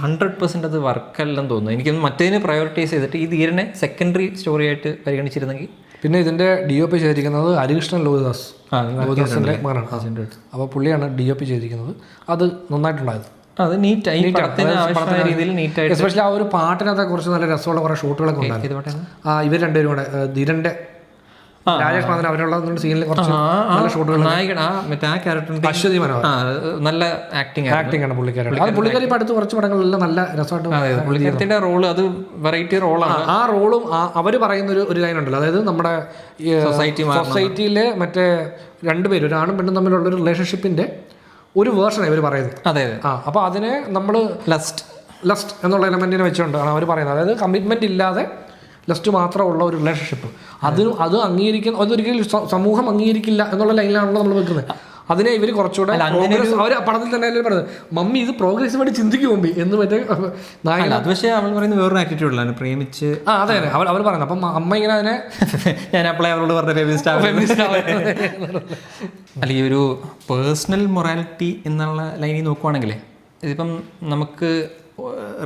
100% അത് വർക്കല്ലെന്ന് തോന്നുന്നു. എനിക്കൊന്ന് മറ്റേതിന് പ്രയോറിറ്റൈസ് ചെയ്തിട്ട് ഈ ധീരനെ സെക്കൻഡറി സ്റ്റോറി ആയിട്ട് പരിഗണിച്ചിരുന്നെങ്കിൽ. പിന്നെ ഇതിൻ്റെ DOP ചെയ്തിരിക്കുന്നത് ഹരികൃഷ്ണൻ ലോഹിദാസിൻ്റെ മകനാണ്. അപ്പോൾ പുള്ളിയാണ് DOP ചെയ്തിരിക്കുന്നത്. അത് നന്നായിട്ടുണ്ടായത്. അത് നീറ്റായി രീതിയിൽ നീറ്റായിട്ട്, എസ്പെഷ്യലി ആ ഒരു പാട്ടിനകത്ത് കുറച്ച് നല്ല രസമുള്ള കുറേ ഷൂട്ടുകളൊക്കെ ഉണ്ടായിരുന്നു. ഇവർ രണ്ടുപേരും കൂടെ ധീരൻ്റെ രാജേഷ് മാധവൻ അവരുള്ള സീനിൽ കുറച്ച് നല്ല ഷൂട്ടുകൾ. അശ്വതി മനോഹർ നല്ല ആക്ടിങ് ആണ് പുള്ളിക്കാരി. അത് പുള്ളിക്കാരി ഇപ്പം അടുത്ത് കുറച്ച് പടങ്ങളെല്ലാം നല്ല രസമായിട്ട് പുള്ളിക്കാരത്തിന്റെ റോള് അത് വെറൈറ്റി റോളാണ്. ആ റോളും അവർ പറയുന്ന ഒരു ലൈൻ ഉണ്ടല്ലോ, അതായത് നമ്മുടെ സൊസൈറ്റിയിലെ മറ്റേ രണ്ടുപേരും ഒരാണും പെണ്ണും തമ്മിലുള്ള ഒരു റിലേഷൻഷിപ്പിന്റെ ഒരു വേർഷനാണ് ഇവർ പറയുന്നത്. അതെ. അപ്പോൾ അതിനെ നമ്മൾ ലസ്റ്റ് എന്നുള്ള എലമെന്റിനെ വെച്ചുകൊണ്ടാണ് അവർ പറയുന്നത്. അതായത് കമ്മിറ്റ്മെന്റ് ഇല്ലാതെ ലസ്റ്റ് മാത്രമുള്ള ഒരു റിലേഷൻഷിപ്പ്. അത് അംഗീകരിക്കാൻ അതൊരിക്കലും സമൂഹം അംഗീകരിക്കില്ല എന്നുള്ള ലൈനിലാണല്ലോ നമ്മൾ വെക്കുന്നത്. അതിനെ ഇവർ കുറച്ചുകൂടെ അവർ പടത്തിൽ തന്നെ പറയുന്നത്, മമ്മി ഇത് പ്രോഗ്രസ് വേണ്ടി ചിന്തിക്കും മമ്മി എന്ന് മറ്റേ നായകൻ. അത് പക്ഷേ അവൾ പറയുന്നത് വേറൊരു ആറ്റിറ്റ്യൂഡിലാണ്, പ്രേമിച്ച്. അതെ അവർ പറയുന്നത്. അപ്പം അമ്മ ഇങ്ങനെ അതിനെ ഞാൻ അപ്ലൈ അവരോട് പറഞ്ഞ അല്ല, ഈ ഒരു പേഴ്സണൽ മൊറാലിറ്റി എന്നുള്ള ലൈനിൽ നോക്കുവാണെങ്കിൽ ഇതിപ്പം നമുക്ക്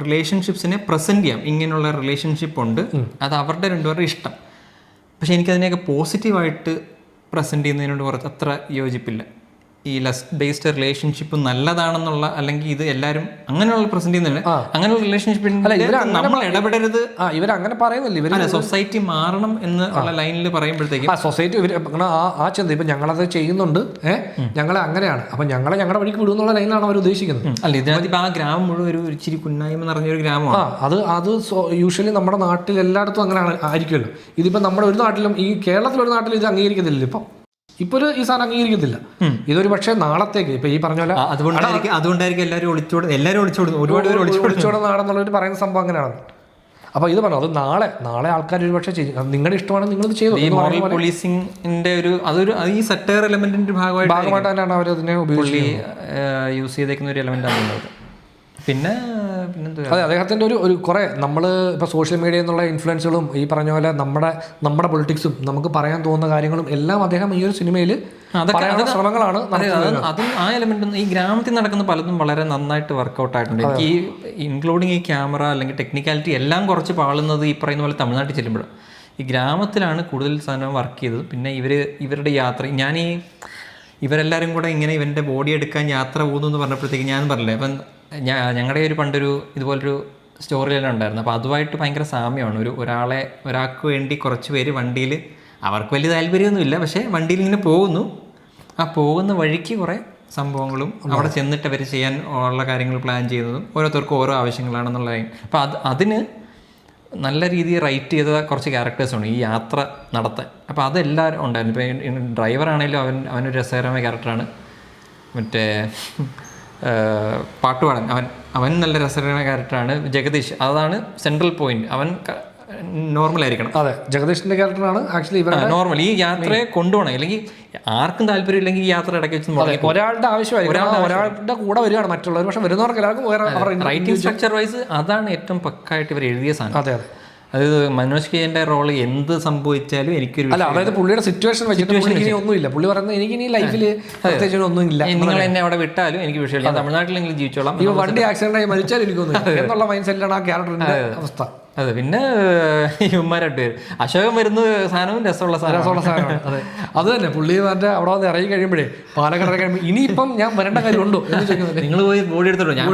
റിലേഷൻഷിപ്സിനെ പ്രസൻറ്റ് ചെയ്യാം. ഇങ്ങനെയുള്ള റിലേഷൻഷിപ്പ് ഉണ്ട്, അത് അവരുടെ രണ്ടുപേരുടെ ഇഷ്ടം. പക്ഷെ എനിക്കതിനെയൊക്കെ പോസിറ്റീവായിട്ട് പ്രസൻറ്റ് ചെയ്യുന്നതിനോട് കുറച്ച് അത്ര യോജിപ്പില്ല. ഈ ലസ്റ്റ് ബേസ്ഡ് റിലേഷൻഷിപ്പ് നല്ലതാണെന്നുള്ള, അല്ലെങ്കിൽ ഇത് എല്ലാവരും അങ്ങനെയുള്ള പ്രസന്റ് ചെയ്യുന്നുണ്ട്. അങ്ങനെയുള്ള റിലേഷൻഷിപ്പ് നമ്മൾ ഇടപെടരുത്, ഇവരങ്ങനെ പറയുന്നില്ല. ഇവർ സൊസൈറ്റി മാറണം എന്നുള്ള ലൈനിൽ പറയുമ്പോഴത്തേക്കും സൊസൈറ്റി ആ ചിന്ത ഇപ്പം ഞങ്ങളത് ചെയ്യുന്നുണ്ട്, ഞങ്ങളെ അങ്ങനെയാണ്, അപ്പം ഞങ്ങളുടെ വഴിക്ക് വിടുന്നുള്ള ലൈനിലാണ് അവർ ഉദ്ദേശിക്കുന്നത്. അല്ല, ഇതിനകത്ത് ആ ഗ്രാമം മുഴുവൻ ഒരു ഇച്ചിരി കുന്നായ്മ നിറഞ്ഞൊരു ഗ്രാമമാണ്. അത് യൂഷ്വലി നമ്മുടെ നാട്ടിൽ എല്ലായിടത്തും അങ്ങനെ ആയിരിക്കുമല്ലോ. ഇതിപ്പം നമ്മുടെ ഒരു നാട്ടിലും, ഈ കേരളത്തിലൊരു നാട്ടിൽ ഇത് അംഗീകരിക്കുന്നില്ല. ഇപ്പൊ ഈ സാധനം അംഗീകരിക്കത്തില്ല. ഇതൊരു പക്ഷേ നാളത്തേക്ക് ഇപ്പൊ ഈ പറഞ്ഞ പോലെ അതുകൊണ്ടായിരിക്കും എല്ലാവരും ഒളിച്ചോടുന്ന നാടെന്നുള്ളവർ പറയുന്ന സംഭവം അങ്ങനെയാണ്. അപ്പൊ ഇത് പറഞ്ഞു, അത് നാളെ ആൾക്കാർ ഒരു പക്ഷേ ചെയ്യും, നിങ്ങളുടെ ഇഷ്ടമാണ്, നിങ്ങളിത് ചെയ്തു. പോലീസിംഗിന്റെ അതൊരു ഈ സറ്റയർ എലമെന്റിന്റെ ഭാഗമായിട്ട് തന്നെയാണ് അവർ അതിനെ ഉപയോഗിച്ച് യൂസ് ചെയ്തേക്കുന്ന ഒരു എലമെന്റ് ആണ്. പിന്നെ അതെ, അദ്ദേഹത്തിൻ്റെ ഒരു കുറേ നമ്മൾ ഇപ്പോൾ സോഷ്യൽ മീഡിയ എന്നുള്ള ഇൻഫ്ലുവൻസുകളും ഈ പറഞ്ഞ പോലെ നമ്മുടെ പൊളിറ്റിക്സും നമുക്ക് പറയാൻ തോന്നുന്ന കാര്യങ്ങളും എല്ലാം അദ്ദേഹം ഈ ഒരു സിനിമയിൽ ശ്രമങ്ങളാണ്. അതും ആ എലമെന്റ് ഈ ഗ്രാമത്തിൽ നടക്കുന്ന പലതും വളരെ നന്നായിട്ട് വർക്കൗട്ട് ആയിട്ടുണ്ട്. എനിക്ക് ഈ ഇൻക്ലൂഡിങ് ഈ ക്യാമറ അല്ലെങ്കിൽ ടെക്നിക്കാലിറ്റി എല്ലാം കുറച്ച് പാളുന്നത് ഈ പറയുന്ന പോലെ തമിഴ്നാട്ടിൽ ചെല്ലുമ്പോഴും ഈ ഗ്രാമത്തിലാണ് കൂടുതൽ സാധനം വർക്ക് ചെയ്തത്. പിന്നെ ഇവരുടെ യാത്ര, ഇവരെല്ലാവരും കൂടെ ഇങ്ങനെ ഇവൻ്റെ ബോഡി എടുക്കാൻ യാത്ര പോകുന്നു എന്ന് പറഞ്ഞപ്പോഴത്തേക്ക് ഞാൻ പറഞ്ഞില്ലേ, അപ്പം ഞങ്ങളുടെ ഒരു പണ്ടൊരു ഇതുപോലൊരു സ്റ്റോറി ലൈൻ ഉണ്ടായിരുന്നു. അപ്പോൾ അതുമായിട്ട് ഭയങ്കര സാമ്യമാണ്. ഒരാൾക്ക് വേണ്ടി കുറച്ച് പേര് വണ്ടിയിൽ, അവർക്ക് വലിയ താല്പര്യമൊന്നുമില്ല, പക്ഷേ വണ്ടിയിൽ ഇങ്ങനെ പോകുന്നു. ആ പോകുന്ന വഴിക്ക് കുറേ സംഭവങ്ങളും അവിടെ ചെന്നിട്ട് അവർ ചെയ്യാൻ ഉള്ള കാര്യങ്ങൾ പ്ലാൻ ചെയ്യുന്നതും ഓരോരുത്തർക്കും ഓരോ ആവശ്യങ്ങളാണെന്നുള്ള ലൈൻ. അപ്പോൾ അതിന് നല്ല രീതിയിൽ റൈറ്റ് ചെയ്ത കുറച്ച് ക്യാരക്ടേഴ്സാണ് ഈ യാത്ര നടത്താൻ. അപ്പോൾ അതെല്ലാവരും ഉണ്ടായിരുന്നു. ഇപ്പോൾ ഡ്രൈവറാണേലും അവനൊരു രസകരമായ ക്യാരക്ടറാണ്. മറ്റേ പാട്ടുപാടൻ അവൻ നല്ല രസകരമായ ക്യാരക്ടറാണ്. ജഗദീഷ്, അതാണ് സെൻട്രൽ പോയിന്റ്. അവൻ നോർമൽ ആയിരിക്കണം. അതെ, ജഗദീഷിന്റെ ക്യാരക്ടറാണ് ആക്ച്വലി നോർമൽ. ഈ യാത്രയെ കൊണ്ടുപോകണം, അല്ലെങ്കിൽ ആർക്കും താല്പര്യം ഇല്ലെങ്കിൽ ഈ യാത്ര ഇടയ്ക്ക് വെച്ച് ഒരാളുടെ ആവശ്യമായിരിക്കും, ഒരാളുടെ കൂടെ വരികയാണ് മറ്റുള്ളവർ. പക്ഷെ വരുന്നവർക്ക് എല്ലാവർക്കും റൈറ്റിംഗ് സ്ട്രക്ചർ വൈസ് അതാണ് ഏറ്റവും പക്കായിട്ട് ഇവർ എഴുതിയ സാധനം. അതെ, അതായത് മനോജ് കെന്റെ റോള് എന്ത് സംഭവിച്ചാലും എനിക്കൊരു അതായത് പുള്ളിയുടെ സിറ്റുവേഷൻ വെച്ചിട്ട് ഒന്നുമില്ല. പുള്ളി പറയുന്നത് എനിക്ക് ഇനി ലൈഫിൽ പ്രത്യേകിച്ച് ഒന്നുമില്ല, നിങ്ങൾ എന്നെ അവിടെ വിട്ടാലും എനിക്ക് വിഷയമില്ല, തമിഴ്നാട്ടിലെങ്കിലും ജീവിച്ചോളാം, ഈ വണ്ടി ആക്സിഡന്റ് ആയി മരിച്ചാലും എനിക്കൊന്നും എന്നുള്ള മൈൻഡ് സെറ്റിലാണ് ആ ക്യാരക്ടറിന്റെ അവസ്ഥ. അതെ. പിന്നെ ഇവന്മാരായിട്ട് പേര് അശോകൻ വരുന്ന സാധനവും രസമുള്ള സാധനമാണ്. അതെ, അത് തന്നെ. പുള്ളി മറ്റേ അവിടെ വന്ന് ഇറങ്ങി കഴിയുമ്പോഴേ പാലക്കാട് കഴിയുമ്പോൾ ഇനിയിപ്പം ഞാൻ വരേണ്ട കാര്യമുണ്ടോ എന്ന് ചോദിക്കുന്നത്. നിങ്ങൾ പോയി ബോഡി എടുത്തോളൂ. ഞാൻ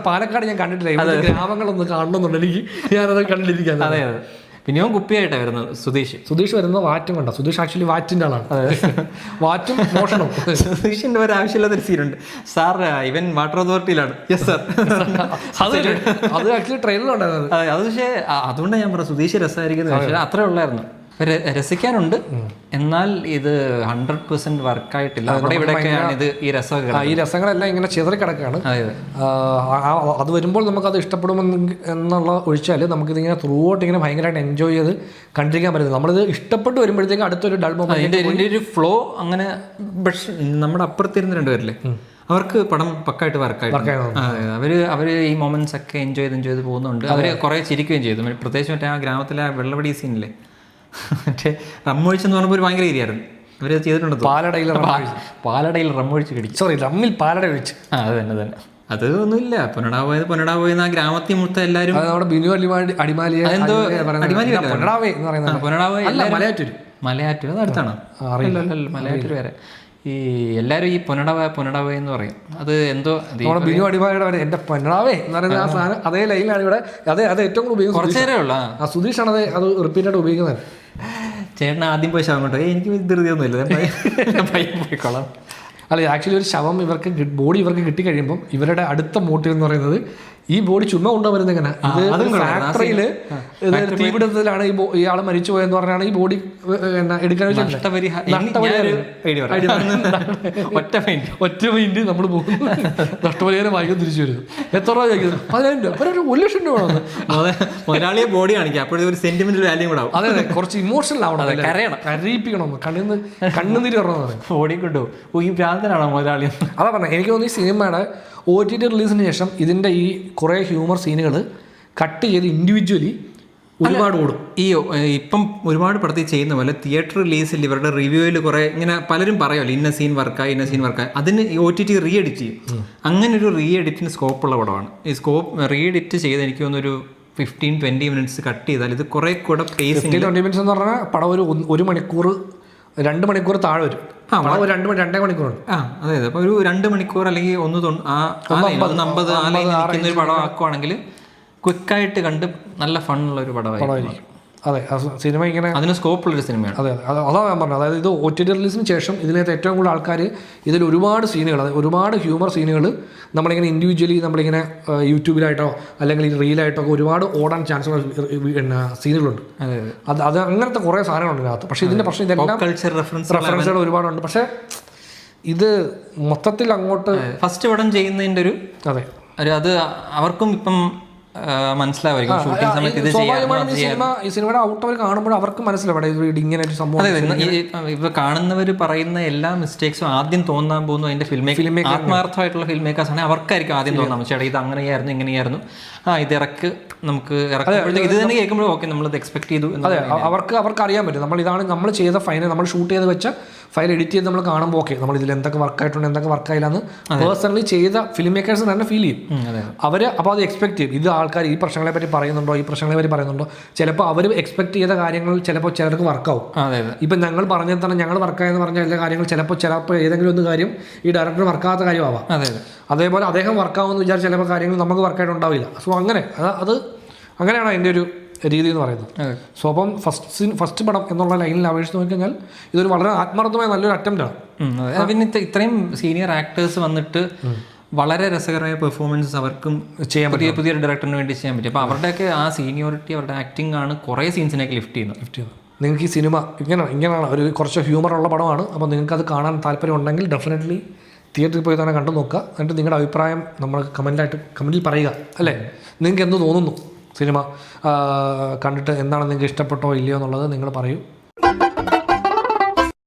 പാലക്കാട് ഞാൻ കണ്ടിട്ടില്ല, ഗ്രാമങ്ങളൊന്ന് കാണണമെന്നുണ്ട് എനിക്ക്, ഞാനത് കണ്ടിരിക്കാൻ. അതെ അതെ. പിന്നെ കുപ്പിയായിട്ടാണ് വരുന്നത് സുധീഷ് വരുന്നത് വാറ്റും കണ്ട. സുധീഷ് ആക്ച്വലി വാറ്റിൻ്റെ ആളാണ്. വാറ്റും മോഷണവും. സുധീഷിന്റെ ഒരു ആവശ്യമില്ലാത്തൊരു സീനുണ്ട്. സാർ ഇവൻ വാട്ടർ അതോറിറ്റിയിലാണ്. Yes sir. അത് ആക്ച്വലി ട്രെയിലറിലുണ്ടായിരുന്നത്. അത് പക്ഷേ അതുകൊണ്ടാണ് ഞാൻ പറഞ്ഞത് സുധീഷ് രസമായിരിക്കുന്നത്. പക്ഷേ അത്രേ ഉള്ളായിരുന്നു. രസിക്കാനുണ്ട്. എന്നാൽ ഇത് 100% വർക്കായിട്ടില്ല. അവിടെ ഇവിടെയൊക്കെയാണ് ഇത് ഈ രസങ്ങളെല്ലാം ഇങ്ങനെ ചിതറിക്കിടക്കാണ്. അത് വരുമ്പോൾ നമുക്കത് എന്നുള്ള ഒഴിച്ചാൽ നമുക്കിതിങ്ങനെ ത്രൂ ഔട്ട് ഇങ്ങനെ ഭയങ്കരമായിട്ട് എൻജോയ് ചെയ്ത് കണ്ടിരിക്കാൻ പറ്റുന്നത്. നമ്മളിത് ഇഷ്ടപ്പെട്ട് വരുമ്പോഴത്തേക്കും അടുത്തൊരു ഡൾ മൊമെന്റ്, ഇതിൻ്റെ ഒരു ഫ്ലോ അങ്ങനെ. പക്ഷെ നമ്മുടെ അപ്പുറത്തിരുന്ന് രണ്ടുപേരില്ലേ, അവർക്ക് പടം പക്കായിട്ട് വർക്കായിട്ട് അവർ ഈ മൊമെന്റ്സ് ഒക്കെ എൻജോയ് ചെയ്ത് പോകുന്നുണ്ട്. അവർ കുറേ ചിരിക്കുകയും ചെയ്തു. പ്രത്യേകിച്ച് മറ്റേ ആ ഗ്രാമത്തിലെ വെള്ളവടി സീനില്ലേ, മറ്റേ റമ്മൊഴിച്ചെന്ന് പറഞ്ഞപ്പോൾ ഒരു ഭയങ്കര ഏരിയായിരുന്നു ഇവർ ചെയ്തിട്ടുണ്ട്. പാലടയിൽ റമ്മൊഴിച്ച് കടിക്കും. സോറി, റമ്മിൽ പാലട ഒഴിച്ച്. അത് തന്നെ. അത് ഒന്നുമില്ല. പൊന്നടാപോയെന്ന് ആ ഗ്രാമത്തിൽ മൊത്തം എല്ലാവരും നമ്മുടെ ബിനു അടിമാലിയെ മലയാറ്റൂർ അത് അടുത്താണോ? മലയാറ്റൂർ വേറെ. ഈ എല്ലാവരും ഈ പൊന്നടാവേ എന്ന് പറയും. അത് എന്തോ ബിനു അടിമാലിയുടെ എന്റെ പൊന്നടാവേ എന്ന് പറയുന്ന ആ സാധനം അതേ ലൈനിലാണ് ഇവിടെ. അത് ഏറ്റവും കൂടുതൽ ഉപയോഗിക്കുന്നത് കുറച്ച് നേരമേ ഉള്ളൂ. സുധീഷാണ് അത് റിപ്പീറ്റായിട്ട് ഉപയോഗിക്കുന്നത്. ചേട്ടൻ ആദ്യം പോയി ശവം കൊണ്ടോ, എനിക്ക് ധൃതിയൊന്നുമില്ല, പോയിക്കോളാം. അല്ല, ആക്ച്വലി ഒരു ശവം ബോഡി ഇവർക്ക് കിട്ടിക്കഴിയുമ്പോൾ ഇവരുടെ അടുത്ത മോട്ടീവ് എന്ന് പറയുന്നത് ഈ ബോഡി ചുമ്മാ കൊണ്ടുവരുന്നത് എങ്ങനെ, ഇത് ഫാക്ടറിയിൽ തീപിടുത്തത്തിലാണ് ഇയാൾ മരിച്ചു പോയെന്ന് പറഞ്ഞാണ് ഈ ബോഡി എടുക്കാൻ ഒറ്റ മൈൻഡ് നമ്മൾ പോകുന്നു. നഷ്ടപരിഹാരം വാങ്ങിക്കാൻ തിരിച്ചു വരുന്നു. എത്ര രൂപ ചോദിക്കുന്നത്? 10,000 രൂപ, 1,00,000 രൂപ വേണം. മുതലാളിയെ ബോഡി കാണിക്കുക, അപ്പോഴേ ഒരു സെന്റിമെന്റൽ വാല്യൂ കൂടെ ആവും. അതെ, കുറച്ച് ഇമോഷണൽ ആവണം, കരയിപ്പിക്കണം, കണ്ണുനീര് വരണമെന്ന് ബോഡി കൊണ്ടുപോകും. ഈ ഭ്രാന്തനാണോ മുതലാളി? അതാ പറഞ്ഞത്. എനിക്ക് തോന്നുന്നു ഈ സിനിമയുടെ OTT റിലീസിന് ശേഷം ഇതിൻ്റെ ഈ കുറേ ഹ്യൂമർ സീനുകൾ കട്ട് ചെയ്ത് ഇൻഡിവിജ്വലി ഒരുപാട് ഓടും. ഇപ്പം ഒരുപാട് പടത്തിൽ ചെയ്യുന്ന പോലെ തിയേറ്റർ റിലീസിൽ ഇവരുടെ റിവ്യൂവിൽ കുറേ ഇങ്ങനെ പലരും പറയുമല്ലോ ഇന്ന സീൻ വർക്കായി. അതിന് OTT റീ എഡിറ്റ് ചെയ്യും. അങ്ങനെ ഒരു റീ എഡിറ്റിന് സ്കോപ്പുള്ള പടമാണ്. ഈ റീ എഡിറ്റ് ചെയ്ത് എനിക്ക് തോന്നുന്നൊരു 15-20 മിനിറ്റ്സ് കട്ട് ചെയ്താൽ ഇത് കുറേ കൂടെ 15-20 മിനിറ്റ്സ് എന്ന് പറഞ്ഞാൽ പടം ഒരു മണിക്കൂർ 2 മണിക്കൂർ താഴെ വരും. 2 മണിക്കൂറുണ്ട്. അതെ. അപ്പോൾ ഒരു 2 മണിക്കൂർ അല്ലെങ്കിൽ 150 ആ ലൈൻ നിൽക്കുന്ന ഒരു പടം ആക്കുവാണെങ്കിൽ ക്വിക്കായിട്ട് കണ്ട് നല്ല ഫണ്ണുള്ള ഒരു പടമായിരിക്കും. അതെ, സിനിമ ഇങ്ങനെ അതിന് സ്കോപ്പുള്ളൊരു സിനിമയാണ്. അതെ, അതാണ് ഞാൻ പറഞ്ഞത്. അതായത് ഇത് OTT റിലീസിന് ശേഷം ഇതിനകത്ത് ഏറ്റവും കൂടുതൽ ആൾക്കാർ ഇതിൽ ഒരുപാട് സീനുകൾ, ഒരുപാട് ഹ്യൂമർ സീനുകൾ നമ്മളിങ്ങനെ ഇൻഡിവിജ്വലി നമ്മളിങ്ങനെ യൂട്യൂബിലായിട്ടോ അല്ലെങ്കിൽ റീലായിട്ടോ ഒക്കെ ഒരുപാട് ഓടാൻ ചാൻസുള്ള സീനുകളുണ്ട്. അത് അങ്ങനത്തെ കുറേ സാധനങ്ങളുണ്ട് ഇതിനകത്ത്. പക്ഷേ ഇതിൻ്റെ പ്രശ്നം ഇതെല്ലാം റെഫറൻസുകൾ ഒരുപാടുണ്ട്. പക്ഷേ ഇത് മൊത്തത്തിൽ അങ്ങോട്ട് ഫസ്റ്റ് പടം ചെയ്യുന്നതിൻ്റെ ഒരു അത് അവർക്കും ഇപ്പം മനസ്സിലാവായിരിക്കും ഷൂട്ടിംഗ് സമയത്ത് ഇത് ഈ സിനിമയുടെ ഔട്ട് അവർ കാണുമ്പോൾ അവർക്ക് മനസ്സിലാവും ഇങ്ങനെ ഒരു സംഭവം. ഇവ കാണുന്നവർ പറയുന്ന എല്ലാ മിസ്റ്റേക്സും ആദ്യം തോന്നാൻ പോകുന്നു അതിന്റെ ഫിലിം ആത്മാർത്ഥമായിട്ടുള്ള ഫിലിം മേക്കേഴ്സ് ആണെങ്കിൽ അവർക്കായിരിക്കും ആദ്യം തോന്നാം ചേട്ടാ ഇത് അങ്ങനെയായിരുന്നു ഇങ്ങനെയായിരുന്നു, ഇത് നമുക്ക് ഇറക്കുമ്പോഴത്തേക്ക് ഇത് തന്നെ കേൾക്കുമ്പോൾ ഓക്കെ നമ്മളത് എക്സ്പെക്ട് ചെയ്തു. അതെ, അവർക്ക് അറിയാൻ പറ്റും നമ്മൾ ചെയ്ത ഫൈനൽ നമ്മൾ ഷൂട്ട് ചെയ്ത് വെച്ച ഫയൽ എഡിറ്റ് ചെയ്ത് നമ്മൾ കാണുമ്പോൾ ഓക്കെ നമ്മൾ ഇതിൽ എന്തൊക്കെ വർക്കായിട്ടുണ്ട് എന്തൊക്കെ വർക്കായില്ലാന്ന് പേഴ്സണലി ചെയ്ത ഫിലിം മേക്കേഴ്സ് തന്നെ ഫീൽ ചെയ്യും. അവർ അപ്പോൾ അത് എക്സ്പെക്ട് ചെയ്യും. ഇത് ആൾക്കാർ ഈ പ്രശ്നങ്ങളെ പറ്റി പറയുന്നുണ്ടോ, ഈ പ്രശ്നങ്ങളെ പറ്റി പറയുന്നുണ്ടോ. ചിലപ്പോൾ അവർ എക്സ്പെക്ട് ചെയ്ത കാര്യങ്ങൾ ചിലപ്പോൾ ചിലർക്ക് വർക്കാവും. ഇപ്പം ഞങ്ങൾ പറഞ്ഞത് തന്നെ ഞങ്ങൾ വർക്കായെന്ന് പറഞ്ഞ എല്ലാ കാര്യങ്ങൾ ചിലപ്പോൾ ഏതെങ്കിലും ഒന്ന് കാര്യം ഈ ഡയറക്ടർ വർക്കാത്ത കാര്യമാവാം. അതേപോലെ അദ്ദേഹം വർക്കാവുമെന്ന് വിചാരിച്ച ചിലപ്പോൾ കാര്യങ്ങൾ നമുക്ക് വർക്കായിട്ടുണ്ടാവില്ല. സോ അങ്ങനെയാണ് അതിൻ്റെ ഒരു രീതി എന്ന് പറയുന്നത്. സോ അപ്പം ഫസ്റ്റ് പടം എന്നുള്ള ലൈനിൽ അപേക്ഷിച്ച് നോക്കിക്കഴിഞ്ഞാൽ ഇതൊരു വളരെ ആത്മാർത്ഥമായ നല്ലൊരു അറ്റംപ്റ്റാണ്. പിന്നെ ഇത്രയും സീനിയർ ആക്ടേഴ്സ് വന്നിട്ട് വളരെ രസകരമായ പെർഫോമൻസ് അവർക്കും ചെയ്യാൻ പറ്റിയ പുതിയ ഡയറക്ടറിന് വേണ്ടി ചെയ്യാൻ പറ്റും. അപ്പോൾ അവരുടെയൊക്കെ ആ സീനിയോറിറ്റി അവരുടെ ആക്ടിംഗ് ആണ് കുറേ സീൻസിനൊക്കെ ലിഫ്റ്റ് ചെയ്യുന്നത്. നിങ്ങൾക്ക് ഈ സിനിമ ഇങ്ങനെയാണ് ഒരു കുറച്ച് ഹ്യൂമറുള്ള പടമാണ്. അപ്പോൾ നിങ്ങൾക്കത് കാണാൻ താല്പര്യം ഉണ്ടെങ്കിൽ ഡെഫിനറ്റ്ലി തിയേറ്ററിൽ പോയി തന്നെ കണ്ടു നോക്കുക. എന്നിട്ട് നിങ്ങളുടെ അഭിപ്രായം നമ്മൾ കമൻറ്റിൽ പറയുക. അല്ലേ, നിങ്ങൾക്ക് എന്ത് തോന്നുന്നു സിനിമ കണ്ടിട്ട്, എന്താണ് നിങ്ങൾക്ക് ഇഷ്ടപ്പെട്ടോ ഇല്ലയോ എന്നുള്ളത് നിങ്ങൾ പറയൂ.